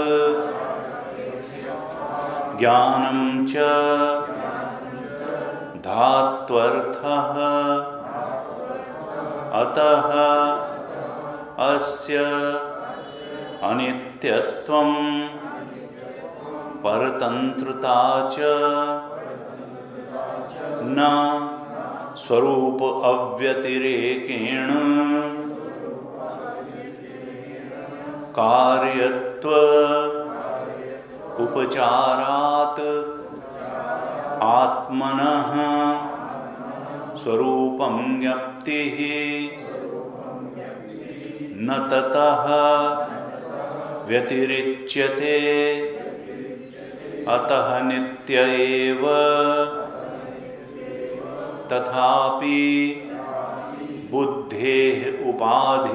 S1: ज्ञानं च धात्वर्थः अतः अस्य अनित्यत्वं परतंत्रता च न स्वरूप अव्यतिरेकेण कार्यत्व उपचारात् आत्मनः स्वरूपं ज्ञप्तिः न ततः व्यतिरिच्यते अतः नित्य एव तथापि बुद्धेः उपाधिलक्षणायाः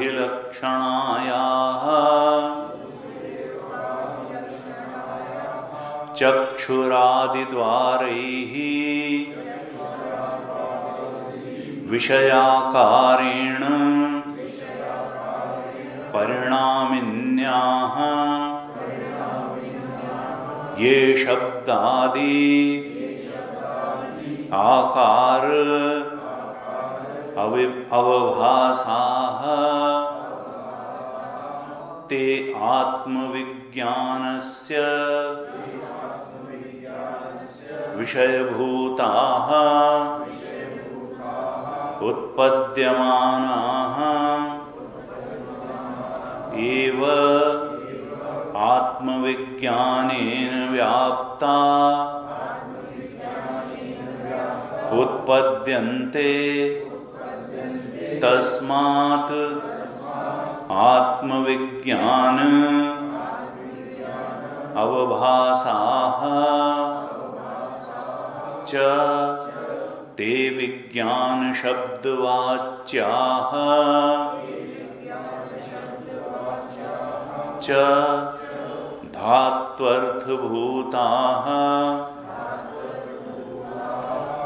S1: चक्षुरादिद्वारैः विषयाकारेण परिणामिन्याः ये शब्दादि आकार अवभासाः ते आत्मविज्ञानस्य विषयभूताः उत्पद्यमानाः एव आत्मविज्ञानेन व्याप्ता उत्पद्यन्ते तस्मात् आत्मविज्ञान अवभासाः च ते विज्ञान शब्दवाच्याः च धात्वर्थभूताः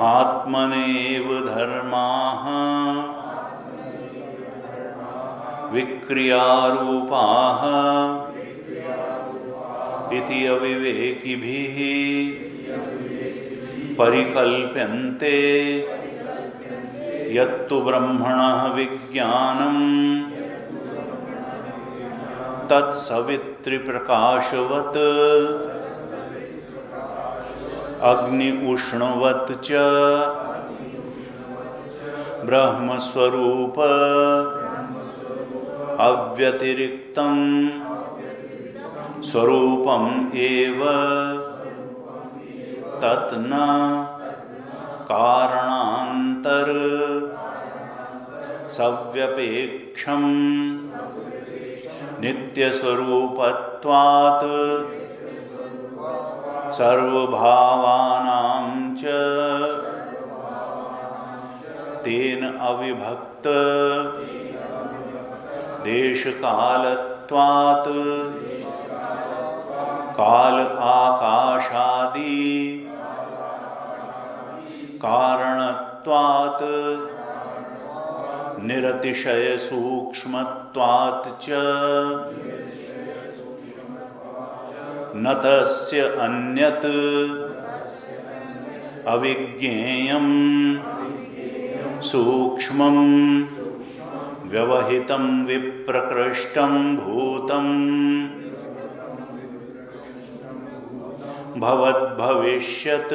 S1: आत्मनेव धर्माः विक्रियारूपाः इति अविवेकिभिः परिकल्प्यन्ते यत्तु ब्रह्मणः विज्ञानं तत्सवित्रिप्रकाशवत् अग्नि उष्णवत् च ब्रह्मस्वरूप अव्यतिरिक्तं स्वरूपम् एव तत् न कारणान्तर सव्यपेक्षं नित्यस्वरूपत्वात् सर्वभावानां च तेन अविभक्त देशकालत्वात् काल आकाशादि कारणत्वात् निरतिशय सूक्ष्मत्वात् च न तस्य अन्यत् अविज्ञेयं सूक्ष्मं व्यवहितं विप्रकृष्टं भूतं भवद्भविष्यत्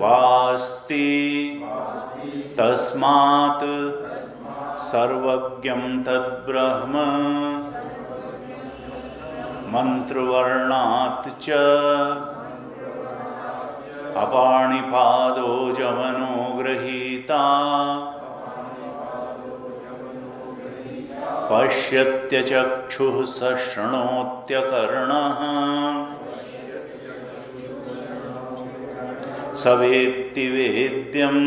S1: वास्ति तस्मात् सर्वज्ञं तद्ब्रह्म मंत्रवर्णात् च अपाणिपादो जमनो गृहीता पश्यत्य चक्षुः सशृणोत्य कर्णः सवेत्ति वेद्यं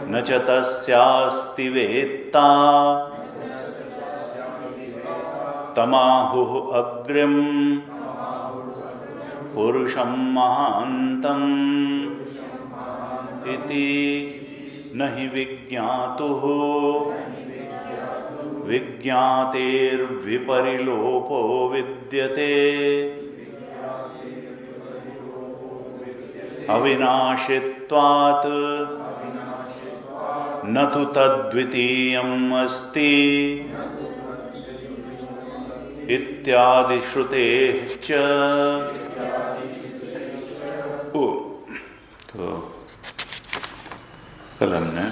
S1: न च तस्यास्ति वेत्ता तमाहुः अग्र्यं पुरुषं महान्तम् इति न हि विज्ञातुः विज्ञातेर्विपरिलोपो विद्यते अविनाशित्वात् न तु तद्वितीयम् अस्ति इत्यादि श्रुतेः च। तो कल हमने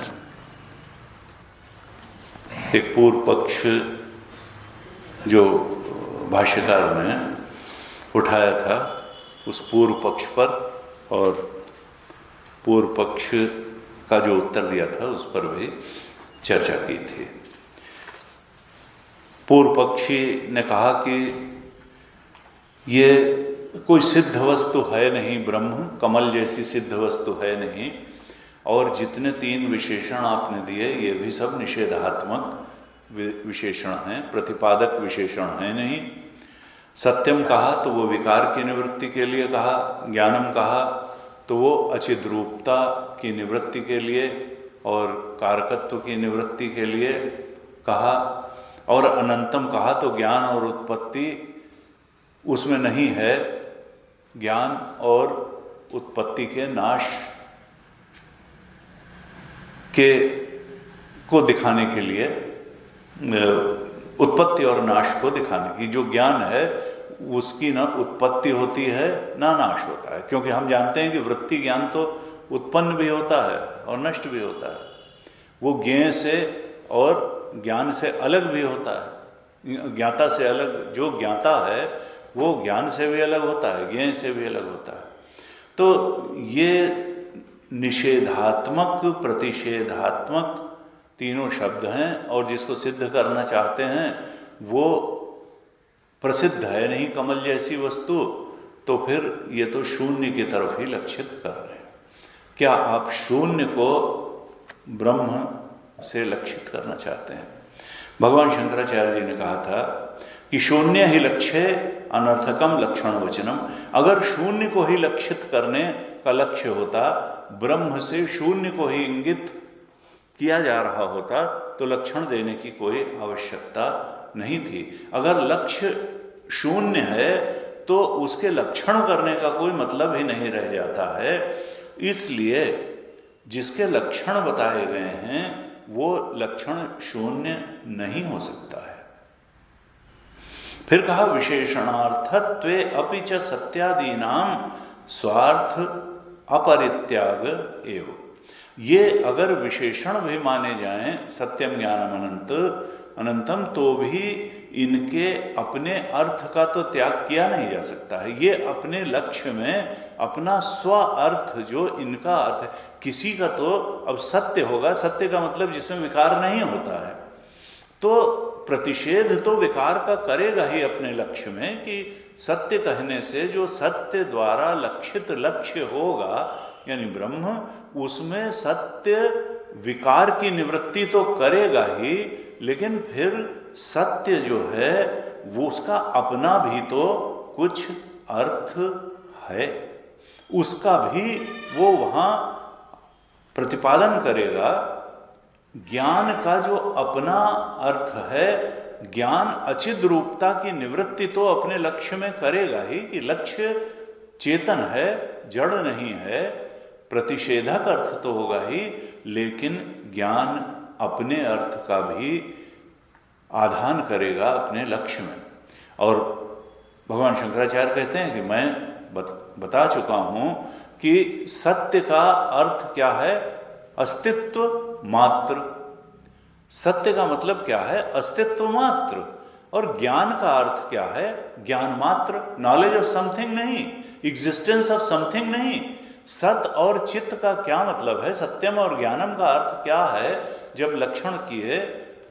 S1: एक पूर्व पक्ष जो भाष्यकार ने उठाया था उस पूर्व पक्ष पर और पूर्व पक्ष का जो उत्तर दिया था उस पर भी चर्चा की थी। पूर्व पक्षी ने कहा कि ये कोई सिद्ध वस्तु है नहीं, ब्रह्म कमल जैसी सिद्ध वस्तु है नहीं, और जितने तीन विशेषण आपने दिए ये भी सब निषेधात्मक विशेषण हैं, प्रतिपादक विशेषण हैं नहीं। सत्यम कहा तो वो विकार की निवृत्ति के लिए कहा, ज्ञानम कहा तो वो अचिद रूपता की निवृत्ति के लिए और कारकत्व की निवृत्ति के लिए कहा, और अनंतम कहा तो ज्ञान और उत्पत्ति उसमें नहीं है, ज्ञान और उत्पत्ति के नाश के को दिखाने के लिए, उत्पत्ति और नाश को दिखाने की, जो ज्ञान है उसकी ना उत्पत्ति होती है ना नाश होता है, क्योंकि हम जानते हैं कि वृत्ति ज्ञान तो उत्पन्न भी होता है और नष्ट भी होता है, वो ज्ञेय से और ज्ञान से अलग भी होता है, ज्ञाता से अलग, जो ज्ञाता है वो ज्ञान से भी अलग होता है, ज्ञेय से भी अलग होता है। तो ये निषेधात्मक प्रतिषेधात्मक तीनों शब्द हैं, और जिसको सिद्ध करना चाहते हैं वो प्रसिद्ध है नहीं कमल जैसी वस्तु, तो फिर ये तो शून्य की तरफ ही लक्षित कर रहे हैं। क्या आप शून्य को ब्रह्म से लक्षित करना चाहते हैं? भगवान शंकराचार्य जी ने कहा था कि शून्य ही लक्ष्य अनर्थकम लक्षण वचनम। अगर शून्य को ही लक्षित करने का लक्ष्य होता, ब्रह्म से शून्य को ही इंगित किया जा रहा होता, तो लक्षण देने की कोई आवश्यकता नहीं थी। अगर लक्ष्य शून्य है तो उसके लक्षण करने का कोई मतलब ही नहीं रह जाता है। इसलिए जिसके लक्षण बताए गए हैं वो लक्षण शून्य नहीं हो सकता है। फिर कहा विशेषणार्थत्वे अपि च सत्यादीनाम स्वार्थ अपरित्याग एव। ये अगर विशेषण भी माने जाएं, सत्यम ज्ञानम अनंतम, तो भी इनके अपने अर्थ का तो त्याग किया नहीं जा सकता है। ये अपने लक्ष्य में अपना स्व अर्थ, जो इनका अर्थ है, किसी का तो अब सत्य होगा, सत्य का मतलब जिसमें विकार नहीं होता है, तो प्रतिषेध तो विकार का करेगा ही अपने लक्ष्य में, कि सत्य कहने से जो सत्य द्वारा लक्षित लक्ष्य होगा यानी ब्रह्म, उसमें सत्य विकार की निवृत्ति तो करेगा ही, लेकिन फिर सत्य जो है वो उसका अपना भी तो कुछ अर्थ है, उसका भी वो वहाँ प्रतिपादन करेगा। ज्ञान का जो अपना अर्थ है, ज्ञान अचिद रूपता की निवृत्ति तो अपने लक्ष्य में करेगा ही, कि लक्ष्य चेतन है, जड़ नहीं है, प्रतिषेधक अर्थ तो होगा ही, लेकिन ज्ञान अपने अर्थ का भी आधान करेगा अपने लक्ष्य में। और भगवान शंकराचार्य कहते हैं कि मैं बता चुका हूं कि सत्य का अर्थ क्या है? अस्तित्व मात्र। सत्य का मतलब क्या है? अस्तित्व मात्र। और ज्ञान का अर्थ क्या है? ज्ञान मात्र, नॉलेज ऑफ समथिंग नहीं, एग्जिस्टेंस ऑफ समथिंग नहीं। सत और चित्त का क्या मतलब है? सत्यम और ज्ञानम का अर्थ क्या है? जब लक्षण किए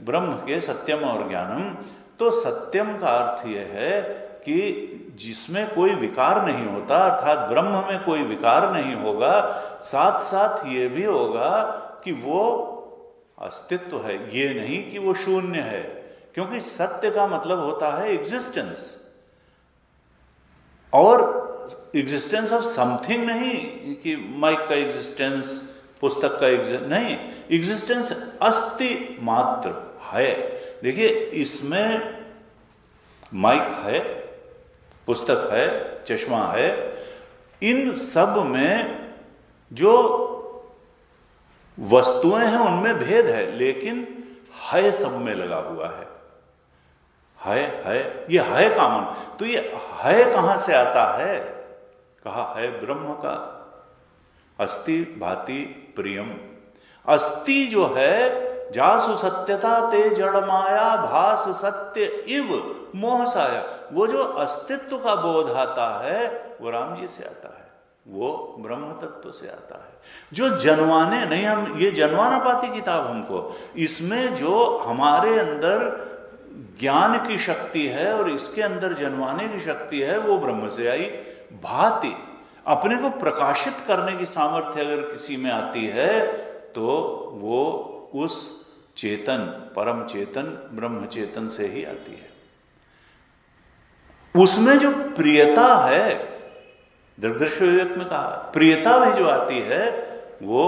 S1: ब्रह्म के सत्यम और ज्ञानम, तो सत्यम का अर्थ यह है कि जिसमें कोई विकार नहीं होता, अर्थात ब्रह्म में कोई विकार नहीं होगा, साथ साथ ये भी होगा कि वो अस्तित्व है, ये नहीं कि वो शून्य है। क्योंकि सत्य का मतलब होता है एग्जिस्टेंस, और एग्जिस्टेंस ऑफ समथिंग नहीं कि माइक का एग्जिस्टेंस, पुस्तक का एग्जिस्टेंस नहीं, एग्जिस्टेंस अस्ति मात्र है। देखिए, इसमें माइक है, पुस्तक है, चश्मा है, इन सब में जो वस्तुएं हैं उनमें भेद है, लेकिन है सब में लगा हुआ है। ये है कॉमन। तो ये है कहां से आता है? कहा है ब्रह्म का। अस्ति भाति प्रियम। अस्ति जो है, जासु सत्यता ते जड़ माया भास सत्य इव मोह साया, वो जो अस्तित्व का बोध आता है वो राम जी से आता है, वो ब्रह्म तत्व से आता है। जो जनवाने नहीं, हम ये जनवाना पाती किताब हमको, इसमें जो हमारे अंदर ज्ञान की शक्ति है और इसके अंदर जनवाने की शक्ति है, वो ब्रह्म से आई। भाति, अपने को प्रकाशित करने की सामर्थ्य अगर किसी में आती है तो वो उस चेतन, परम चेतन, ब्रह्म चेतन से ही आती है। उसमें जो प्रियता है, दृग्दृश्य विवेक में कहा, प्रियता भी जो आती है वो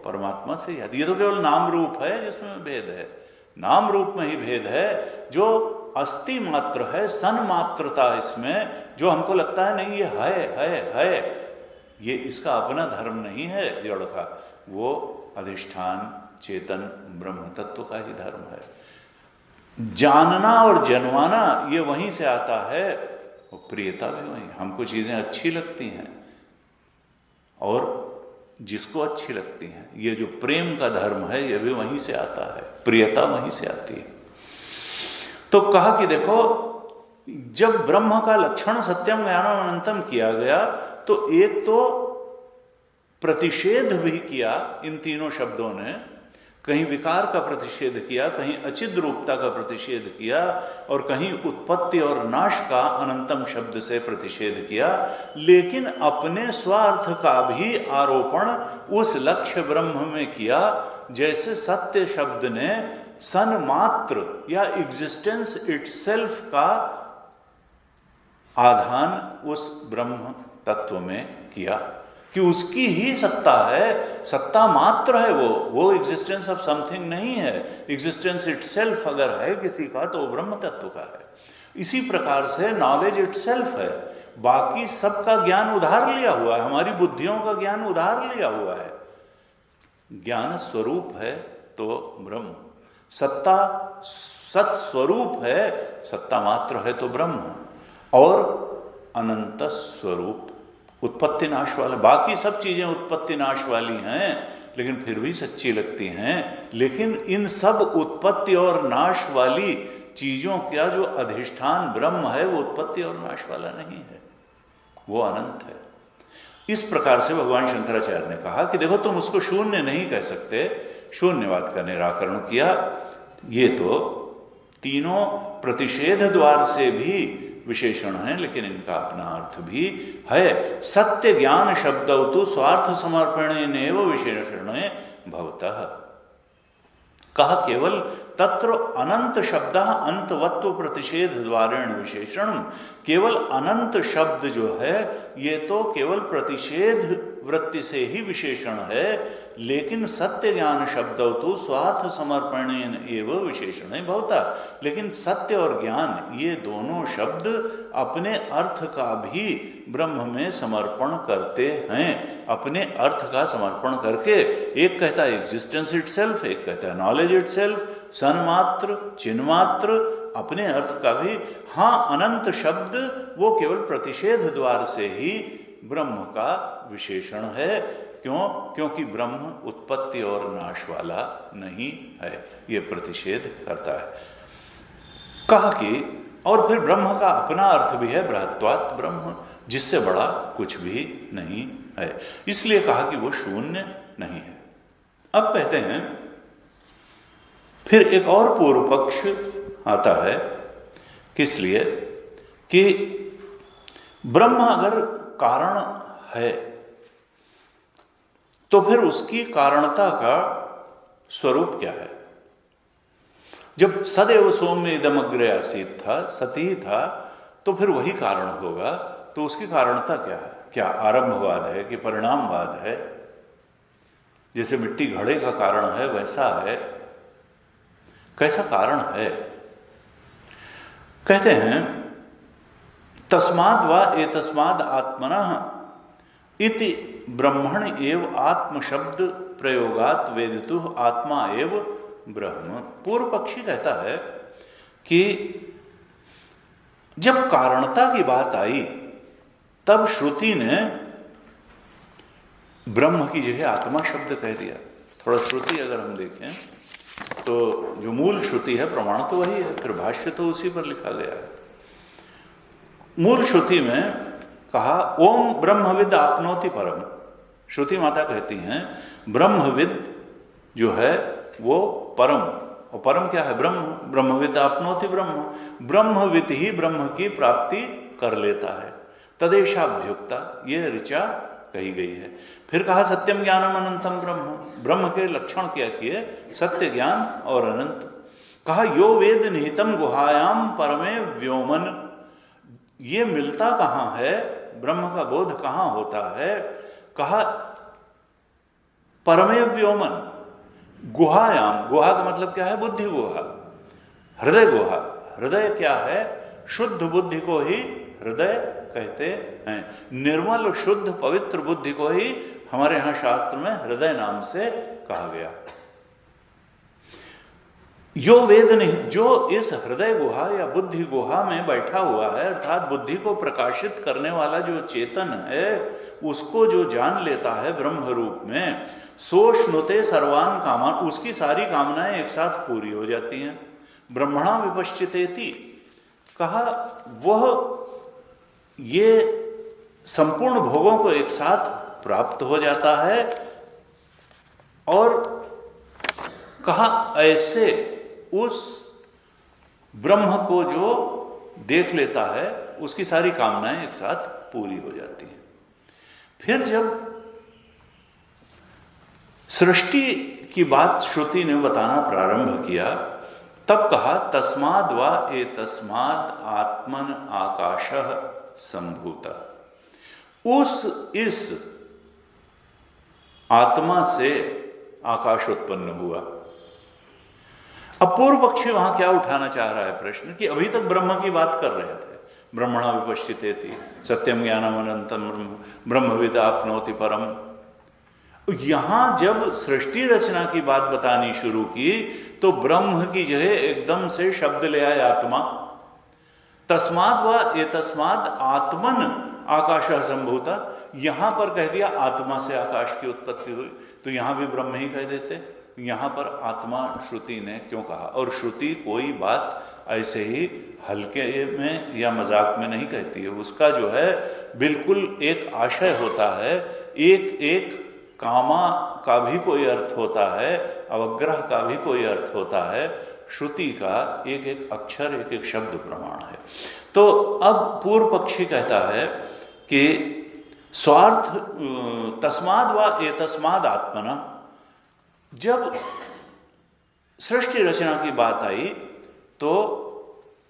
S1: परमात्मा से ही आती है। ये तो केवल नाम रूप है जिसमें भेद है, नाम रूप में ही भेद है। जो अस्ति मात्र है, सन मात्रता इसमें, जो हमको लगता है नहीं ये है, ये इसका अपना धर्म नहीं है जड़ का, वो अधिष्ठान चेतन ब्रह्म तत्व का ही धर्म है। जानना और जनवाना ये वहीं से आता है, और प्रियता भी वहीं। हमको चीजें अच्छी लगती हैं और जिसको अच्छी लगती हैं, ये जो प्रेम का धर्म है ये भी वहीं से आता है, प्रियता वहीं से आती है। तो कहा कि देखो, जब ब्रह्म का लक्षण सत्यम ज्ञानम अनंतम किया गया, तो एक तो प्रतिषेध भी किया इन तीनों शब्दों ने। कहीं विकार का प्रतिषेध किया, कहीं अचिद रूपता का प्रतिषेध किया, और कहीं उत्पत्ति और नाश का अनंतम शब्द से प्रतिषेध किया। लेकिन अपने स्वार्थ का भी आरोपण उस लक्ष्य ब्रह्म में किया, जैसे सत्य शब्द ने सन्मात्र या एग्जिस्टेंस इटसेल्फ का आधान उस ब्रह्म तत्व में किया कि उसकी ही सत्ता है, सत्ता मात्र है वो एग्जिस्टेंस ऑफ समथिंग नहीं है। एग्जिस्टेंस इटसेल्फ अगर है किसी का तो वो ब्रह्म तत्व का है। इसी प्रकार से नॉलेज इटसेल्फ है, बाकी सबका ज्ञान उधार लिया हुआ है, हमारी बुद्धियों का ज्ञान उधार लिया हुआ है। ज्ञान स्वरूप है तो ब्रह्म, सत्ता सत स्वरूप है, सत्ता मात्र है तो ब्रह्म, और अनंत स्वरूप उत्पत्ति नाश वाला। बाकी सब चीजें उत्पत्ति नाश वाली हैं लेकिन फिर भी सच्ची लगती हैं, लेकिन इन सब उत्पत्ति और नाश वाली चीजों का जो अधिष्ठान ब्रह्म है वो उत्पत्ति और नाश वाला नहीं है, वो अनंत है। इस प्रकार से भगवान शंकराचार्य ने कहा कि देखो, तुम उसको शून्य नहीं कह सकते, शून्यवाद का निराकरण किया। ये तो तीनों प्रतिषेध द्वार से भी विशेषण है, लेकिन इनका अपना अर्थ भी है। सत्य ज्ञान शब्द तो स्वार्थ समर्पणेनेव विशेषणे भवतः। कहा केवल तत्र अनंत शब्द अंतवत्व प्रतिषेध द्वारेण विशेषण। केवल अनंत शब्द जो है ये तो केवल प्रतिषेध वृत्ति से ही विशेषण है, लेकिन सत्य ज्ञान शब्द तो स्वार्थ समर्पणेन एव विशेषण भवता। लेकिन सत्य और ज्ञान ये दोनों शब्द अपने अर्थ का भी ब्रह्म में समर्पण करते हैं। अपने अर्थ का समर्पण करके, एक कहता है एग्जिस्टेंस इटसेल्फ, एक कहता है नॉलेज इटसेल्फ, सन्मात्र चिन्मात्र, अपने अर्थ का भी। हाँ, अनंत शब्द वो केवल प्रतिषेध द्वार से ही ब्रह्म का विशेषण है। क्यों? क्योंकि ब्रह्म उत्पत्ति और नाश वाला नहीं है, ये प्रतिषेध करता है। कहा कि और फिर ब्रह्म का अपना अर्थ भी है, बृहत्वात् ब्रह्म, जिससे बड़ा कुछ भी नहीं है। इसलिए कहा कि वो शून्य नहीं है। अब कहते हैं, फिर एक और पूर्व पक्ष आता है, किस लिए? कि ब्रह्म अगर कारण है तो फिर उसकी कारणता का स्वरूप क्या है? जब सदैव सौम्य इदमग्रे आसीत था, सती था, तो फिर वही कारण होगा। तो उसकी कारणता क्या है? क्या आरंभवाद है कि परिणामवाद है? जैसे मिट्टी घड़े का कारण है वैसा है? कैसा कारण है? कहते हैं तस्माद् वा एतस्माद् आत्मनः इति ब्रह्मण एव आत्म शब्द प्रयोगात वेदितुः आत्मा एव ब्रह्म। पूर्व पक्षी कहता है कि जब कारणता की बात आई तब श्रुति ने ब्रह्म की जगह आत्मा शब्द कह दिया। थोड़ा श्रुति अगर हम देखें तो जो मूल श्रुति है, प्रमाण तो वही है, फिर भाष्य तो उसी पर लिखा गया है। मूल श्रुति में कहा ओम ब्रह्मविद आपनोति परम। श्रुति माता कहती हैं ब्रह्मविद जो है वो परम, और परम क्या है? ब्रह्म। ब्रह्मविद आपनोति ब्रह्म, ब्रह्मविद ही ब्रह्म की प्राप्ति कर लेता है। तदेशाभ्युक्ता, ये ऋचा कही गई है। फिर कहा सत्यम ज्ञानम अनंतम ब्रह्म, ब्रह्म के लक्षण क्या किए? सत्य, ज्ञान और अनंत। कहा यो वेद निहितम गुहायाम परमे व्योमन, ये मिलता कहां है? ब्रह्म का बोध कहां होता है? कहा परमे व्योमन, गुहायाम। गुहा का मतलब क्या है? बुद्धि गुहा, हृदय गुहा। हृदय क्या है? शुद्ध बुद्धि को ही हृदय कहते हैं। निर्मल शुद्ध पवित्र बुद्धि को ही हमारे यहां शास्त्र में हृदय नाम से कहा गया। यो वेद नहीं, जो इस हृदय गुहा या बुद्धि गुहा में बैठा हुआ है, अर्थात बुद्धि को प्रकाशित करने वाला जो चेतन है, उसको जो जान लेता है ब्रह्म रूप में, सोष्णुते सर्वान कामान, उसकी सारी कामनाएं एक साथ पूरी हो जाती हैं। ब्रह्मणा विपश्चितेति, कहा वह ये संपूर्ण भोगों को एक साथ प्राप्त हो जाता है। और कहा ऐसे उस ब्रह्म को जो देख लेता है उसकी सारी कामनाएं एक साथ पूरी हो जाती हैं। फिर जब सृष्टि की बात श्रुति ने बताना प्रारंभ किया तब कहा तस्माद् वा एतस्माद् आत्मन आकाशः संभूता, इस आत्मा से आकाश उत्पन्न हुआ। अब पूर्व पक्षी वहां क्या उठाना चाह रहा है प्रश्न, कि अभी तक ब्रह्म की बात कर रहे थे, ब्रह्मणा विपश्चितेति सत्यम ज्ञानम अनंतम ब्रह्मविद आपनोति परम। यहां जब सृष्टि रचना की बात बतानी शुरू की तो ब्रह्म की जगह एकदम से शब्द ले आए आत्मा। तस्माद् वा एतस्माद् आत्मन आकाशः संभूता, यहां पर कह दिया आत्मा से आकाश की उत्पत्ति हुई, तो यहां भी ब्रह्म ही कह देते। यहां पर आत्मा श्रुति ने क्यों कहा? और श्रुति कोई बात ऐसे ही हल्के में या मजाक में नहीं कहती है, उसका जो है बिल्कुल एक आशय होता है, एक एक कामा का भी कोई अर्थ होता है, अवग्रह का भी कोई अर्थ होता है। श्रुति का एक एक अक्षर, एक एक शब्द प्रमाण है। तो अब पूर्व पक्षी कहता है कि स्वार्थ तस्माद् वा एतस्माद् आत्मना, जब सृष्टि रचना की बात आई तो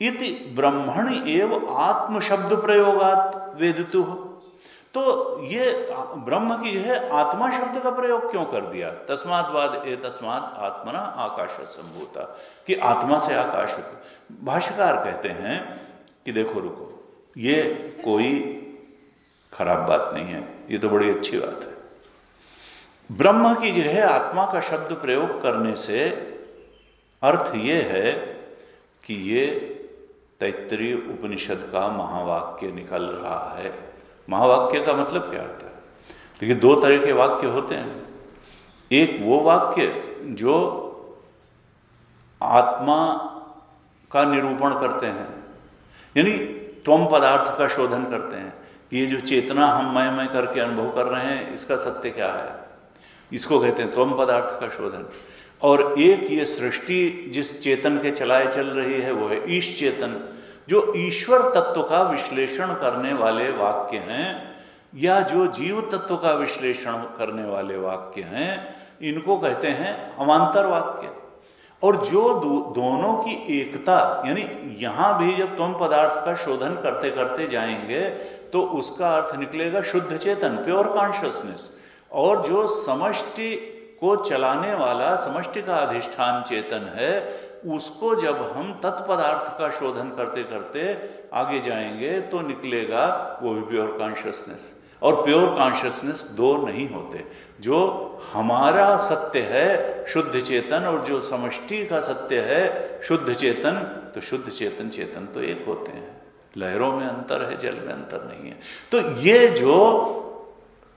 S1: इति ब्रह्मण एव आत्म शब्द प्रयोगात वेदितुः, तो ये ब्रह्म की है आत्मा शब्द का प्रयोग क्यों कर दिया? तस्माद् वा एतस्माद् आत्मना आकाशः संभूता, कि आत्मा से आकाश। भाष्यकार कहते हैं कि देखो रुको, ये कोई खराब बात नहीं है, ये तो बड़ी अच्छी बात है। ब्रह्म की जो है आत्मा का शब्द प्रयोग करने से अर्थ ये है कि ये तैत्तरीय उपनिषद का महावाक्य निकल रहा है। महावाक्य का मतलब क्या होता है? देखिए, दो तरह के वाक्य होते हैं। एक वो वाक्य जो आत्मा का निरूपण करते हैं, यानी त्वम पदार्थ का शोधन करते हैं, ये जो चेतना हम मैं करके अनुभव कर रहे हैं इसका सत्य क्या है, इसको कहते हैं त्वम पदार्थ का शोधन। और एक ये सृष्टि जिस चेतन के चलाए चल रही है वो है ईश चेतन, जो ईश्वर तत्व का विश्लेषण करने वाले वाक्य हैं या जो जीव तत्व का विश्लेषण करने वाले वाक्य हैं, इनको कहते हैं अवान्तर वाक्य। और जो दोनों की एकता, यानी यहां भी जब तुम पदार्थ का शोधन करते करते जाएंगे तो उसका अर्थ निकलेगा शुद्ध चेतन, प्योर कॉन्शियसनेस। और जो समष्टि को चलाने वाला, समष्टि का अधिष्ठान चेतन है, उसको जब हम तत्पदार्थ का शोधन करते करते आगे जाएंगे तो निकलेगा वो भी प्योर कॉन्शियसनेस। और प्योर कॉन्शियसनेस दो नहीं होते, जो हमारा सत्य है शुद्ध चेतन और जो समष्टि का सत्य है शुद्ध चेतन, तो शुद्ध चेतन चेतन तो एक होते हैं। लहरों में अंतर है, जल में अंतर नहीं है। तो ये जो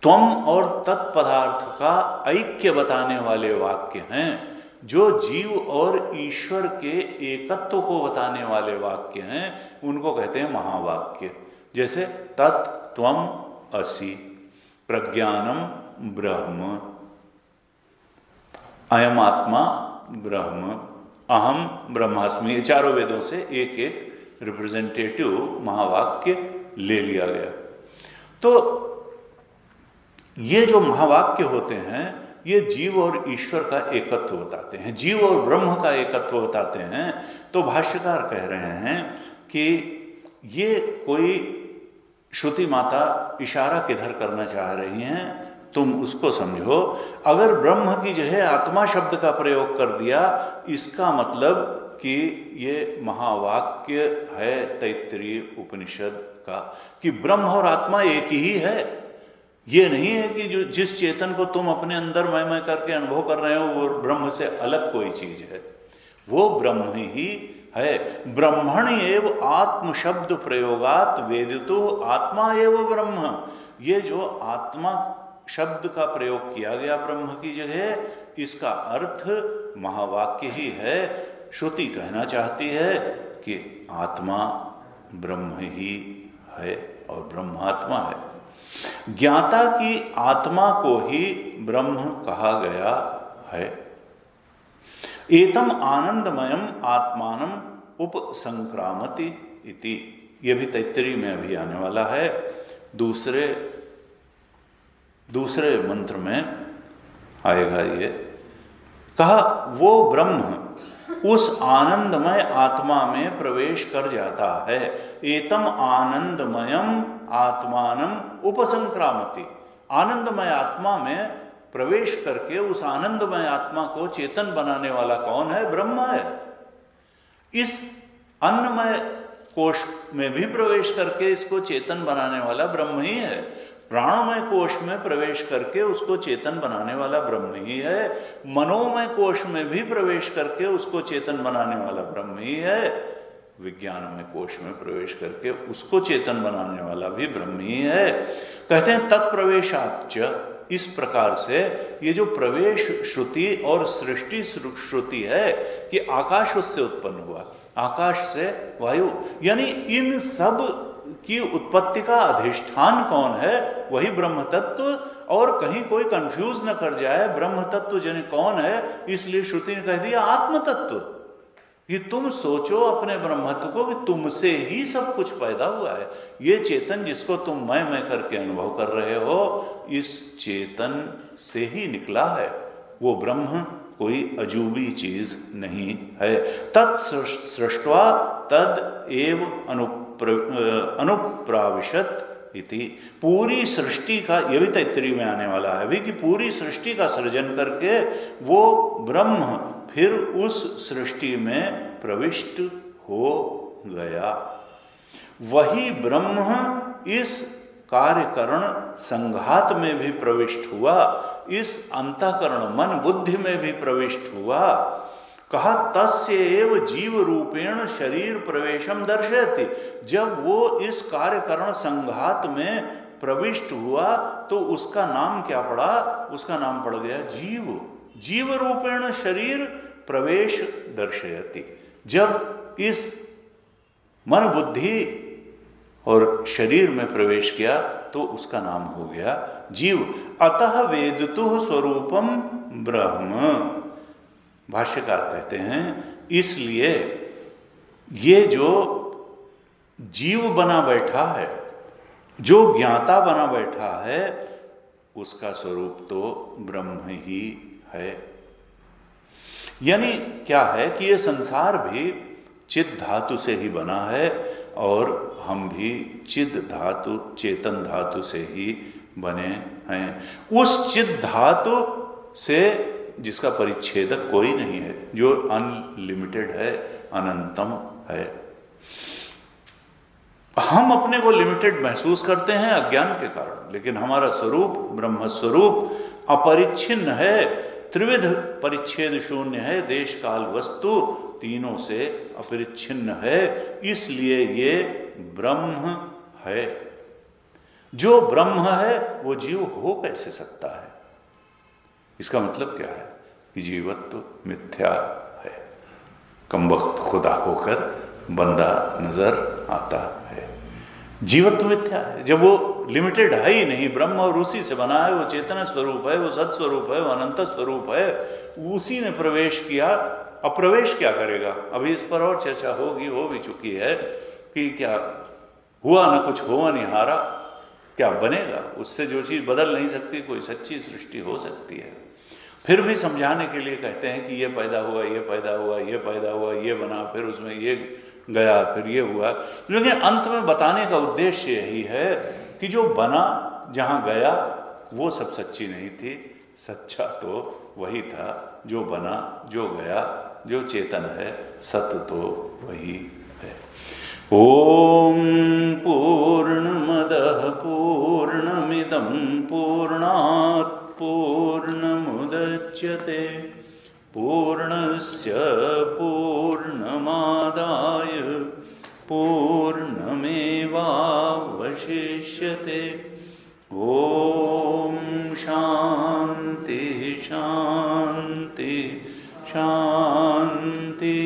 S1: त्वम और तत्पदार्थ का ऐक्य बताने वाले वाक्य हैं, जो जीव और ईश्वर के एकत्व को बताने वाले वाक्य हैं, उनको कहते हैं महावाक्य। जैसे तत् त्वम असि, प्रज्ञानम ब्रह्म, अयम आत्मा ब्रह्म, अहम ब्रह्मास्मि। ये चारों वेदों से एक एक रिप्रेजेंटेटिव महावाक्य ले लिया गया। तो ये जो महावाक्य होते हैं, ये जीव और ईश्वर का एकत्व बताते हैं, जीव और ब्रह्म का एकत्व बताते हैं। तो भाष्यकार कह रहे हैं कि ये कोई श्रुति माता इशारा किधर करना चाह रही हैं, तुम उसको समझो। अगर ब्रह्म की जगह आत्मा शब्द का प्रयोग कर दिया, इसका मतलब कि ये महावाक्य है तैत्तिरीय उपनिषद का, कि ब्रह्म और आत्मा एक ही है। ये नहीं है कि जो जिस चेतन को तुम अपने अंदर मैं करके अनुभव कर रहे हो वो ब्रह्म से अलग कोई चीज है, वो ब्रह्म ही है। ब्रह्मण एव आत्म शब्द प्रयोगात वेदितो आत्मा एव ब्रह्म। ये जो आत्मा शब्द का प्रयोग किया गया ब्रह्म की जगह, इसका अर्थ महावाक्य ही है। श्रुति कहना चाहती है कि आत्मा ब्रह्म ही है और ब्रह्मात्मा है। ज्ञाता की आत्मा को ही ब्रह्म कहा गया है। एतम आनंदमयम आत्मानम उपसंक्रामति इति, ये भी तैत्तिरीय में अभी आने वाला है। दूसरे मंत्र में आएगा ये। कहा वो ब्रह्म उस आनंदमय आत्मा में प्रवेश कर जाता है। एतम आनंदमयम आत्मानम उपसंक्रामति, आनंदमय आत्मा में प्रवेश करके उस आनंदमय आत्मा को चेतन बनाने वाला कौन है? ब्रह्म है। इस अन्नमय कोश में भी प्रवेश करके इसको चेतन बनाने वाला ब्रह्म ही है। प्राणमय कोश में प्रवेश करके उसको चेतन बनाने वाला ब्रह्म ही है। मनोमय कोश में भी प्रवेश करके उसको चेतन बनाने वाला ब्रह्म ही है। विज्ञानमय कोश में प्रवेश करके उसको चेतन बनाने वाला भी ब्रह्म ही है। कहते हैं तत्प्रवेशाच्च, इस प्रकार से ये जो प्रवेश श्रुति और सृष्टि श्रुति है कि आकाश उससे उत्पन्न हुआ, आकाश से वायु, यानी इन सब की उत्पत्ति का अधिष्ठान कौन है? वही ब्रह्म तत्व। और कहीं कोई कंफ्यूज न कर जाए ब्रह्म तत्व जन कौन है, इसलिए श्रुति ने कह दिया आत्म तत्व। कि तुम सोचो अपने ब्रह्मत्व को कि तुमसे ही सब कुछ पैदा हुआ है। ये चेतन जिसको तुम मैं करके अनुभव कर रहे हो, इस चेतन से ही निकला है। वो ब्रह्म कोई अजूबी चीज नहीं है। तत्सृष्ट्वा तद एव अनुप्राविशत इति, पूरी सृष्टि का, ये भी तैत्तिरीय में आने वाला है अभी, कि पूरी सृष्टि का सृजन करके वो ब्रह्म फिर उस सृष्टि में प्रविष्ट हो गया। वही ब्रह्म इस कार्यकरण संघात में भी प्रविष्ट हुआ, इस अंतःकरण मन बुद्धि में भी प्रविष्ट हुआ। कहा तस्य एव जीव रूपेण शरीर प्रवेशम दर्शयति। जब वो इस कार्यकरण संघात में प्रविष्ट हुआ तो उसका नाम क्या पड़ा? उसका नाम पड़ गया जीव। जीव रूपेण शरीर प्रवेश दर्शयति। जब इस मन बुद्धि और शरीर में प्रवेश किया तो उसका नाम हो गया जीव। अतः वेदतुः स्वरूपम ब्रह्म। भाष्यकार कहते हैं इसलिए ये जो जीव बना बैठा है, जो ज्ञाता बना बैठा है, उसका स्वरूप तो ब्रह्म ही है। यानी क्या है कि ये संसार भी चिद धातु से ही बना है और हम भी चिद धातु, चेतन धातु से ही बने हैं। उस चिद धातु से जिसका परिच्छेदक कोई नहीं है, जो अनलिमिटेड है, अनंतम है। हम अपने को लिमिटेड महसूस करते हैं अज्ञान के कारण, लेकिन हमारा स्वरूप ब्रह्म स्वरूप अपरिच्छिन्न है, त्रिविध परिच्छेद शून्य है, देश काल वस्तु तीनों से अपरिच्छिन्न है, इसलिए ये ब्रह्म है। जो ब्रह्म है वो जीव हो कैसे सकता है? इसका मतलब क्या है कि जीवत्व मिथ्या है, कमबख्त खुदा होकर बंदा नजर आता है। जीवत्व मिथ्या है जब वो लिमिटेड है ही नहीं, ब्रह्म और उसी से बना है, वो चेतना स्वरूप है, वो सत्स्वरूप है, वो अनंत स्वरूप है, उसी ने प्रवेश किया। अप्रवेश क्या करेगा? अभी इस पर और चर्चा होगी, हो भी चुकी है कि क्या हुआ ना कुछ हुआ नहीं हारा, क्या बनेगा? उससे जो चीज़ बदल नहीं सकती, कोई सच्ची सृष्टि हो सकती है। फिर भी समझाने के लिए कहते हैं कि ये पैदा हुआ, ये पैदा हुआ, ये पैदा हुआ, ये बना, फिर उसमें ये गया, फिर ये हुआ। लेकिन अंत में बताने का उद्देश्य यही है कि जो बना, जहाँ गया, वो सब सच्ची नहीं थी, सच्चा तो वही था जो बना, जो गया, जो चेतन है, सत्य तो वही है। ओम पूर्णमदः पूर्णमिदं पूर्णात् पूर्णमुदच्यते पूर्णस्य पूर्णमादाय पूर्णमेवावशिष्यते। ओम शांति शांति शांति।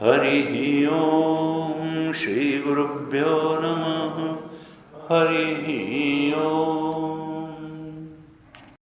S1: हरि ओम। श्री गुरुभ्यो नमः। हरि ओम।